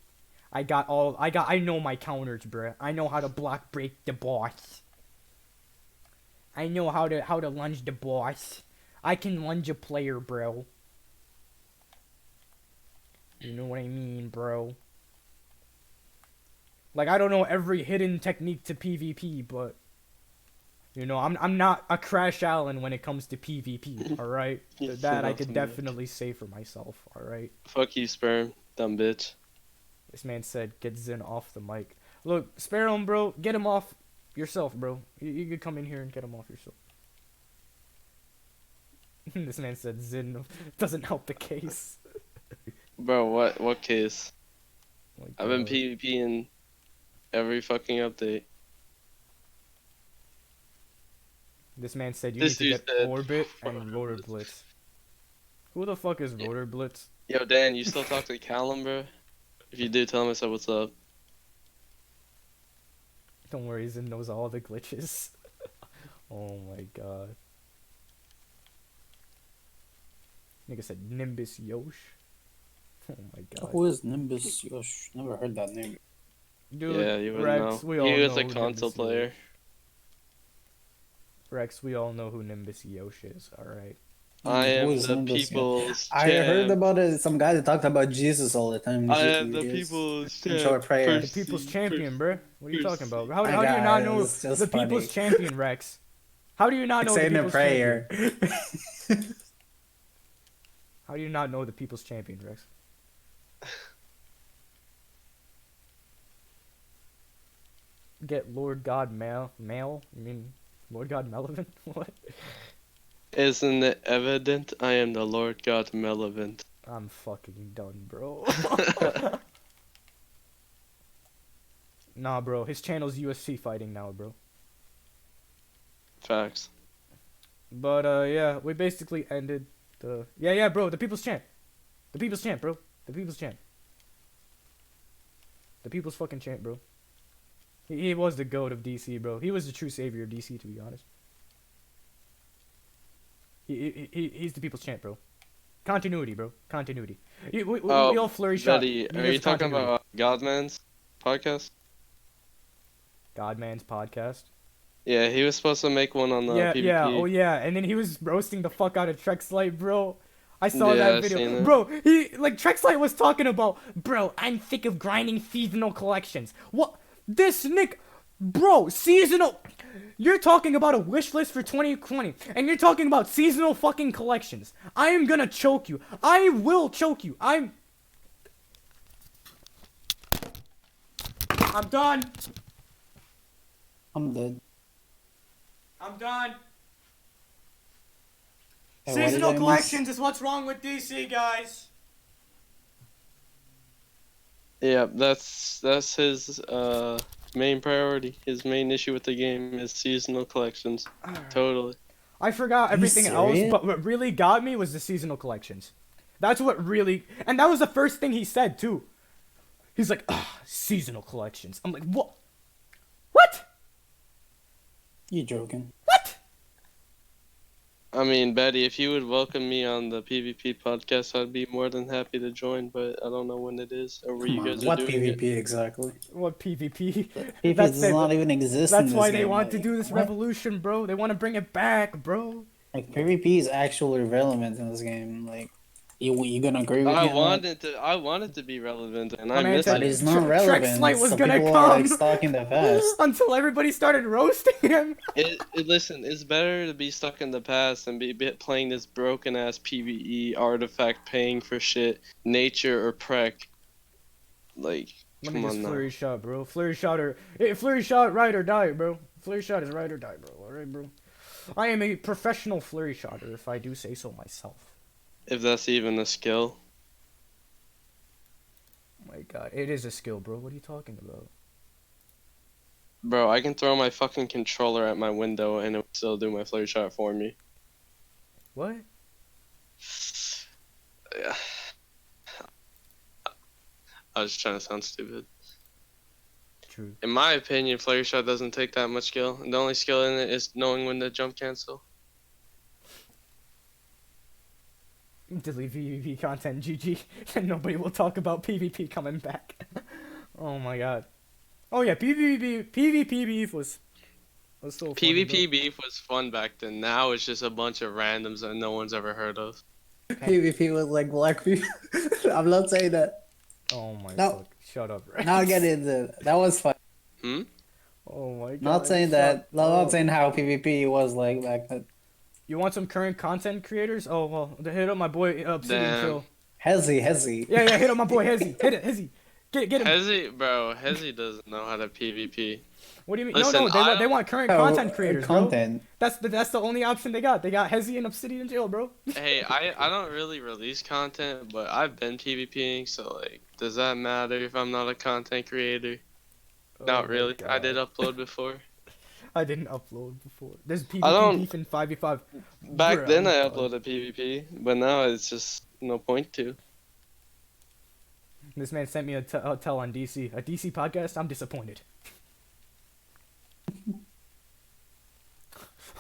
I know my counters, bro. I know how to block break the boss. I know how to lunge the boss. I can lunge a player, bro. You know what I mean, bro? Like, I don't know every hidden technique to PvP, but you know, I'm not a Crash Allen when it comes to PvP, alright? You That I said could that to me. definitely say for myself, alright? Fuck you, sperm, dumb bitch. This man said, get Zin off the mic. Look, spare him, bro. Get him off yourself, bro. You could come in here and get him off yourself. This man said Zin doesn't help the case. Bro, what case? Like, I've been PvPing every fucking update. This man said you This need to dude get said- Orbit and Rotor Blitz. Who the fuck is Rotor Blitz? Yo, Dan, you still talk to Callum, bro? If you do, tell him I said what's up. Don't worry, Zin knows all the glitches. Oh my god. Nigga said Nimbus Yosh. Oh my god. Who is Nimbus Yosh? Never heard that name. Dude, Yeah, you would Rex, know. we all He was know a who console Nimbus player. Yosh. Rex, we all know who Nimbus Yosh is, alright? I Who am is the Nimbus Yosh? people's I heard champ. about it. Some guy that talked about Jesus all the time. in I his am the videos. people's In short champ. prayer. The people's champion, bruh. What are you talking about? How My do you not guy, know it's just the people's funny. champion, Rex? How do you not Like know the saying a people's prayer. champion? How do you not know the people's champion, Rex? Get Lord God Male? I mean, Lord God Melvin? What? Isn't it evident? I am the Lord God Melevant. I'm fucking done, bro. Nah, bro. His channel's UFC fighting now, bro. Facts. But, yeah, we basically ended the... Yeah, bro, the people's champ. The people's champ, bro. The people's champ. The people's fucking champ, bro. He was the GOAT of DC, bro. He was the true savior of DC, to be honest. He's the people's champ, bro. Continuity, bro. Continuity. We all flurry shot. Buddy, are There's you talking continuity. about Godman's podcast? Godman's podcast. Yeah, he was supposed to make one on the Yeah, PvP. yeah, oh yeah, and then he was roasting the fuck out of Trexlight, bro. I saw Yeah, that I video. seen it. Bro, Trexlight was talking about, bro, I'm sick of grinding seasonal collections. What? This Nick, bro, seasonal. You're talking about a wish list for 2020, and you're talking about seasonal fucking collections. I am gonna choke you. I will choke you. I'm done. I'm dead. I'm done. Hey, what did Seasonal I miss? collections is what's wrong with DC, guys. Yeah, that's his main priority. His main issue with the game is seasonal collections. Totally. I forgot you everything else, serious? but what really got me was the seasonal collections. That's what really, and that was the first thing he said too. He's like, seasonal collections. I'm like, what? What? You joking? What? I mean, Betty, if you would welcome me on the PvP podcast, I'd be more than happy to join, but I don't know when it is or where Come you on, guys are what doing PvP it. exactly? What PvP? PvP does not even exist in That's this why game. they want to like, do this what? revolution, bro. They want to bring it back, bro. Like PvP is actually relevant in this game. Like, you gonna agree with I me? on that? wanted to be relevant, and My I man miss said But it. it's not relevant. Trexlight was Some gonna people are like come stuck in the past. until everybody started roasting him. Listen, it's better to be stuck in the past than be playing this broken ass PvE artifact paying for shit, nature or Prec. Like, Let me come just on now. flurry shot, bro. Flurry shot flurry shot, ride or die, bro. Flurry shot is ride or die, bro. All right, bro. I am a professional flurry shotter, if I do say so myself. If that's even a skill. Oh my God, it is a skill, bro. What are you talking about? Bro, I can throw my fucking controller at my window and it will still do my flare shot for me. What? Yeah. I was just trying to sound stupid. True. In my opinion, flare shot doesn't take that much skill. The only skill in it is knowing when to jump cancel. Delete PvP content, GG, and nobody will talk about PvP coming back. Oh my God. Oh yeah, PvP beef was so funny, bro. PvP beef was fun back then. Now it's just a bunch of randoms that no one's ever heard of. PvP was like black people. I'm not saying that. Oh my No. fuck. Shut up, right? Not get into that was fun. Hmm? Oh my God. Not saying that. shut Not up. saying how PvP was like back then. You want some current content creators? Oh well, hit up my boy Obsidian Damn. Chill. Hezzy. Yeah, hit up my boy Hezzy. Hit it, Hezzy. Get him. Hezzy doesn't know how to PvP. What do you mean? Listen, No, they want current Oh, content creators, bro. content. That's the only option they got. They got Hezzy and Obsidian Chill, bro. Hey, I don't really release content, but I've been PvPing, so like, does that matter if I'm not a content creator? Not Oh my really. I God. did upload before. I didn't upload before. There's I PvP don't- beef in 5v5. Back Bruh, then I I'm done. uploaded PvP, but now it's just no point to. This man sent me a tell on DC. A DC podcast? I'm disappointed.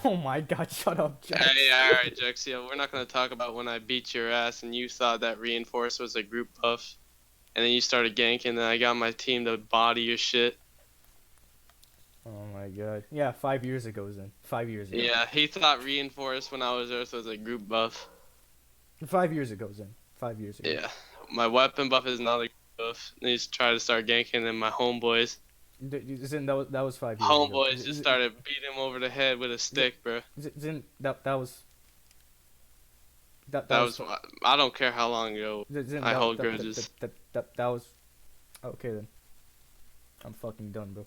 Oh my God, shut up, Jack. Hey, alright, Jexia, we're not gonna talk about when I beat your ass and you thought that Reinforce was a group buff. And then you started ganking, and I got my team to body your shit. Oh my God. Yeah, 5 years ago, then. 5 years ago. Yeah, he thought Reinforce when I was Earth was a group buff. 5 years ago, then. 5 years ago. Yeah, my weapon buff is not a group buff. And he's trying to start ganking, and my homeboys. That was 5 years ago. Homeboys just started beating him over the head with a stick, bro. That was. That was. I don't care how long ago. I hold grudges. That was. Okay then. I'm fucking done, bro.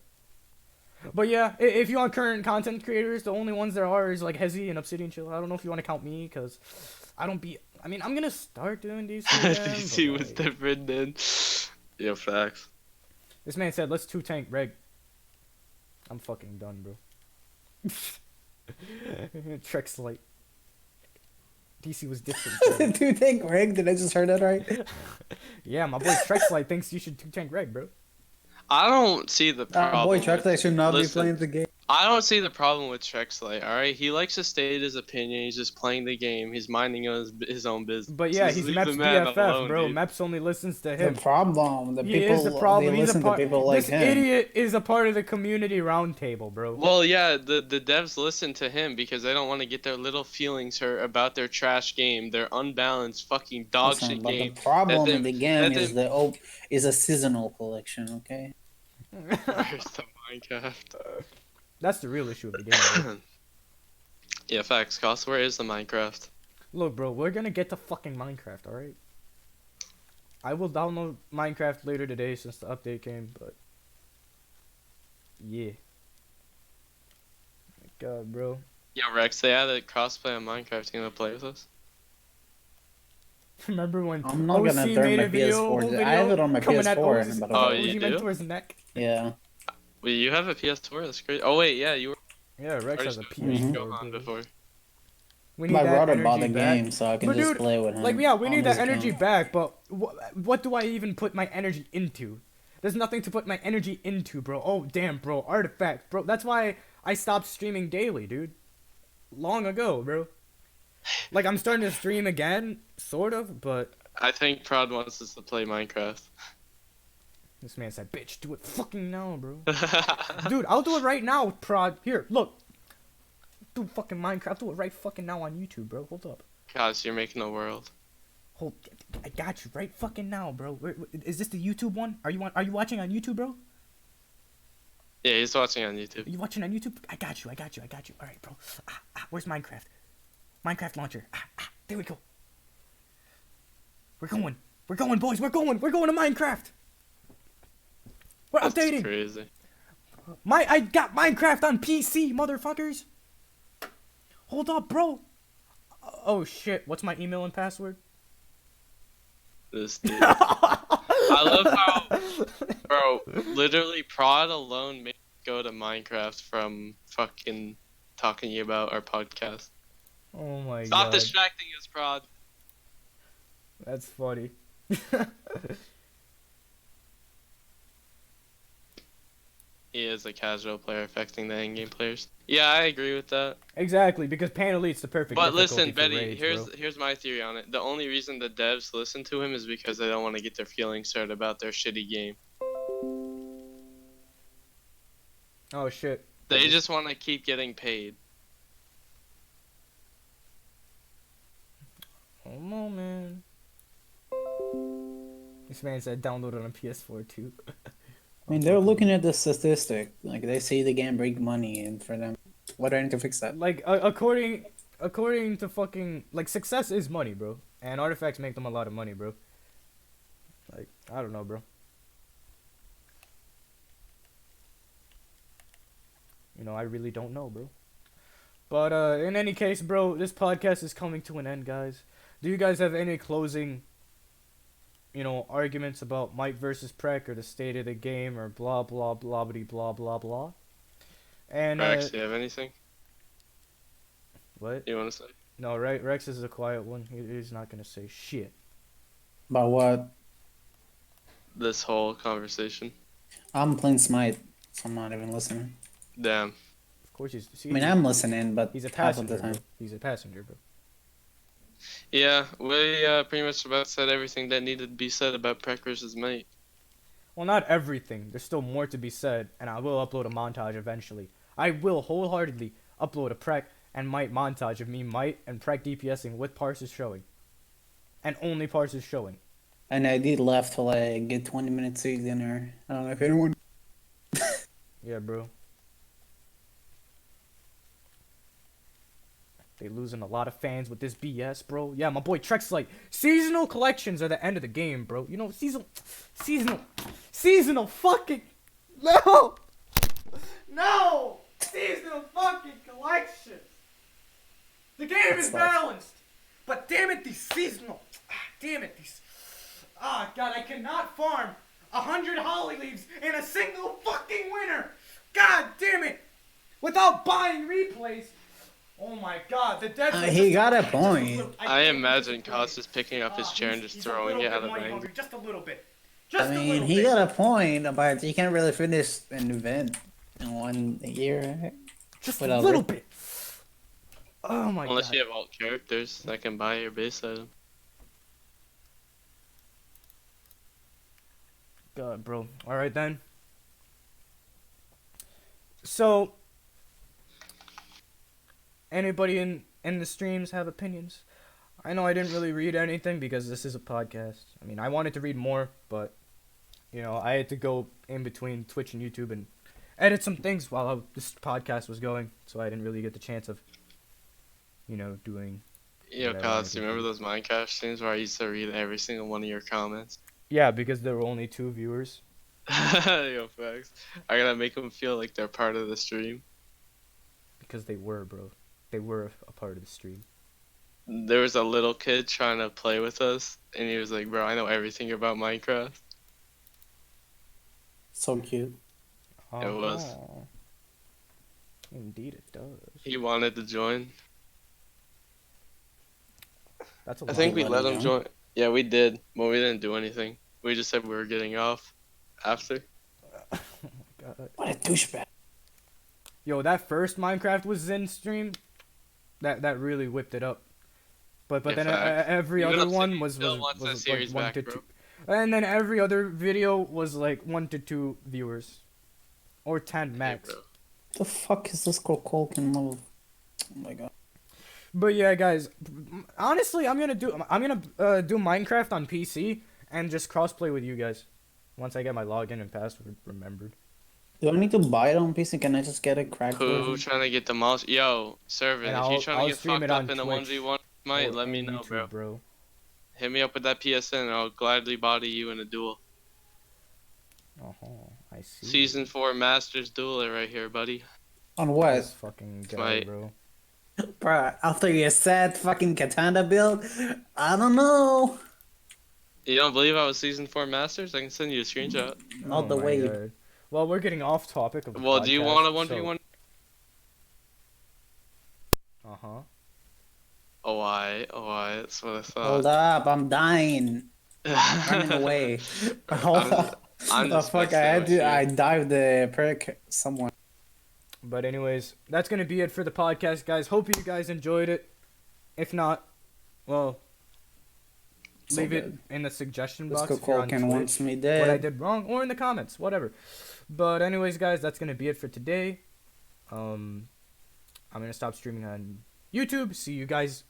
But yeah, if you want current content creators, the only ones there are is like Hezzy and Obsidian Chill. I don't know if you want to count me, cause I don't be. I mean, I'm gonna start doing DC. Again, DC but, was like, different then. Yeah, facts. This man said, "Let's 2-tank Reg." I'm fucking done, bro. Trex light. DC was different. Bro. Do you think Greg? Did I just heard that right? Yeah, my boy Trex light thinks you should 2-tank Reg, bro. I don't see the problem. Boy, Truck should not be Listen, playing the game. I don't see the problem with Trexley, alright? He likes to state his opinion. He's just playing the game. He's minding his own business. But yeah, Just he's leave Mep's the man BFF, alone, bro. dude. Meps only listens to The him. problem, the He is the people, problem. they He's a listen to part. people like This him. idiot is a part of the community roundtable, bro. Well, yeah, the devs listen to him because they don't want to get their little feelings hurt about their trash game, their unbalanced fucking dog Listen, shit but game. the problem in the game that is is a seasonal collection, okay? Where's the Minecraft? That's the real issue of the game, bro. Yeah, facts. Cost, where is the Minecraft? Look, bro, we're gonna get to fucking Minecraft, alright? I will download Minecraft later today since the update came, but... Yeah. My god, bro. Yo, Rex, they added crossplay on Minecraft. You gonna play with us? Remember when I'm not gonna OC turn made my a video, PS4. I have it on my coming at PS4. OG's, but Oh, OG you do? Mentor's neck? yeah. Wait, you have a PS4? That's great. Oh wait, yeah, you were. Yeah, Rex has a Mhm. PS4, bro. before. We need My that brother energy bought the back. game, so I can But just dude, play with him. Like, yeah, we on need his that energy account. back, but what do I even put my energy into? There's nothing to put my energy into, bro. Oh, damn, bro. Artifact, bro. That's why I stopped streaming daily, dude. Long ago, bro. Like, I'm starting to stream again, sort of, but... I think Prod wants us to play Minecraft. This man said, bitch, do it fucking now, bro. Dude, I'll do it right now, Prod. Here, look. Do fucking Minecraft. Do it right fucking now on YouTube, bro. Hold up. Gosh, you're making a world. Hold, I got you right fucking now, bro. Is this the YouTube one? Are you watching on YouTube, bro? Yeah, he's watching on YouTube. Are you watching on YouTube? I got you. All right, bro. Where's Minecraft? Minecraft launcher. There we go. We're going, boys. We're going to Minecraft. We're That's updating. crazy. I got Minecraft on PC, motherfuckers. Hold up, bro. Oh shit. What's my email and password? This dude. I love how, bro, literally Prod alone made me go to Minecraft from fucking talking to you about our podcast. Oh my Stop god. distracting us, Prod. That's funny. He is a casual player affecting the in-game players. Yeah, I agree with that. Exactly, because Pan Elite's the perfect But difficulty listen, for Betty, rage, bro. here's my theory on it. The only reason the devs listen to him is because they don't want to get their feelings hurt about their shitty game. Oh shit. They just want to keep getting paid. Oh no, man. This man said download it on PS4 too. I mean, they're looking at the statistic. Like, they see the game bring money, and for them, what do I need to fix that? Like according to fucking like success is money, bro. And artifacts make them a lot of money, bro. Like, I don't know, bro. You know, I really don't know, bro. But in any case, bro, this podcast is coming to an end, guys. Do you guys have any closing, you know, arguments about Mike versus Prec or the state of the game or blah blah blah blah blah blah? And Rex, do you have anything what? you want to say? No, Rex is a quiet one. He's not gonna say shit. About what? This whole conversation. I'm playing Smite, so I'm not even listening. Damn. Of course, I mean, I'm listening, but he's a half of passenger. the time. Bro. He's a passenger, bro. Yeah, we pretty much about said everything that needed to be said about Prec versus Mate. Well, not everything. There's still more to be said, and I will upload a montage eventually. I will wholeheartedly upload a Prec and Mite montage of me, Mite, and Prec DPSing with parsers showing. And only parsers showing. And I did left till I get 20 minutes to eat dinner. I don't know if anyone. Yeah, bro. They losing a lot of fans with this BS, bro. Yeah, my boy Trek's like, seasonal collections are the end of the game, bro. You know, seasonal fucking, no, seasonal fucking collections. The game is balanced, but damn it, these seasonal, God, I cannot farm 100 holly leaves in a single fucking winter. God damn it, without buying replays. Oh my god, the dead. He got a point. I imagine Koss just picking up his chair and just throwing it out of anger. Just a little bit. I mean, he got a point, but you can't really finish an event. In 1 year. Just What a else, little bro? bit. Oh my Unless god. you have alt characters that can buy your base item. God, bro. All right then. So, anybody in the streams have opinions? I know I didn't really read anything because this is a podcast. I mean, I wanted to read more, but I had to go in between Twitch and YouTube and edit some things while this podcast was going, so I didn't really get the chance of doing Yo, what I wanted Kaz, to you remember do. those Minecraft streams where I used to read every single one of your comments? Yeah, because there were only 2 viewers. Yo, facts. I gotta make them feel like they're part of the stream. Because they were, bro. They were a part of the stream. There was a little kid trying to play with us, and he was like, "Bro, I know everything about Minecraft." So cute. It was. Uh-huh. Indeed, it does. He wanted to join. That's a I lot. think we Let let him him join? join. Yeah, we did, but we didn't do anything. We just said we were getting off after. Oh my god. What a douchebag. Yo, that first Minecraft was in stream. That really whipped it up. But Yeah, then facts. every Even other up to one me, was still was wants that was like series 1 back, to bro. 2, and then every other video was like 1 to 2 viewers, or 10 Hey, max. bro. The fuck is this Coco can move? Oh my god. But yeah, guys, honestly, I'm gonna do Minecraft on PC and just crossplay with you guys once I get my login and password remembered. Do I need to buy it on PC? Can I just get a cracked Who version? trying to get demolished? Yo, Servant, And if you I'll trying to I'll get stream it fucked up on in a Twitch 1v1 fight, or let me and know, YouTube, bro. bro. Hit me up with that PSN and I'll gladly body you in a duel. I see. Season 4 Masters Dueler right here, buddy. On This what? fucking It's guy, my- bro. Bruh, after your sad fucking katana build, I don't know. You don't believe I was Season 4 Masters? I can send you a screenshot. Not the my wave. God. Well, we're getting off topic of the Well, podcast. do you want a so- 1v1? Uh-huh. Oh, that's what I Hold thought. up, I'm dying. I'm running away. Hold I'm- up. I'm The just fuck, I had messing to, with I you. dived the Prec someone. But anyways, that's gonna be it for the podcast, guys. Hope you guys enjoyed it. If not, well, So leave it good. in the suggestion This box if you're on Coco can Twitch, wants me what I dead. did wrong, or in the comments, whatever. But anyways, guys, that's gonna be it for today. I'm gonna stop streaming on YouTube. See you guys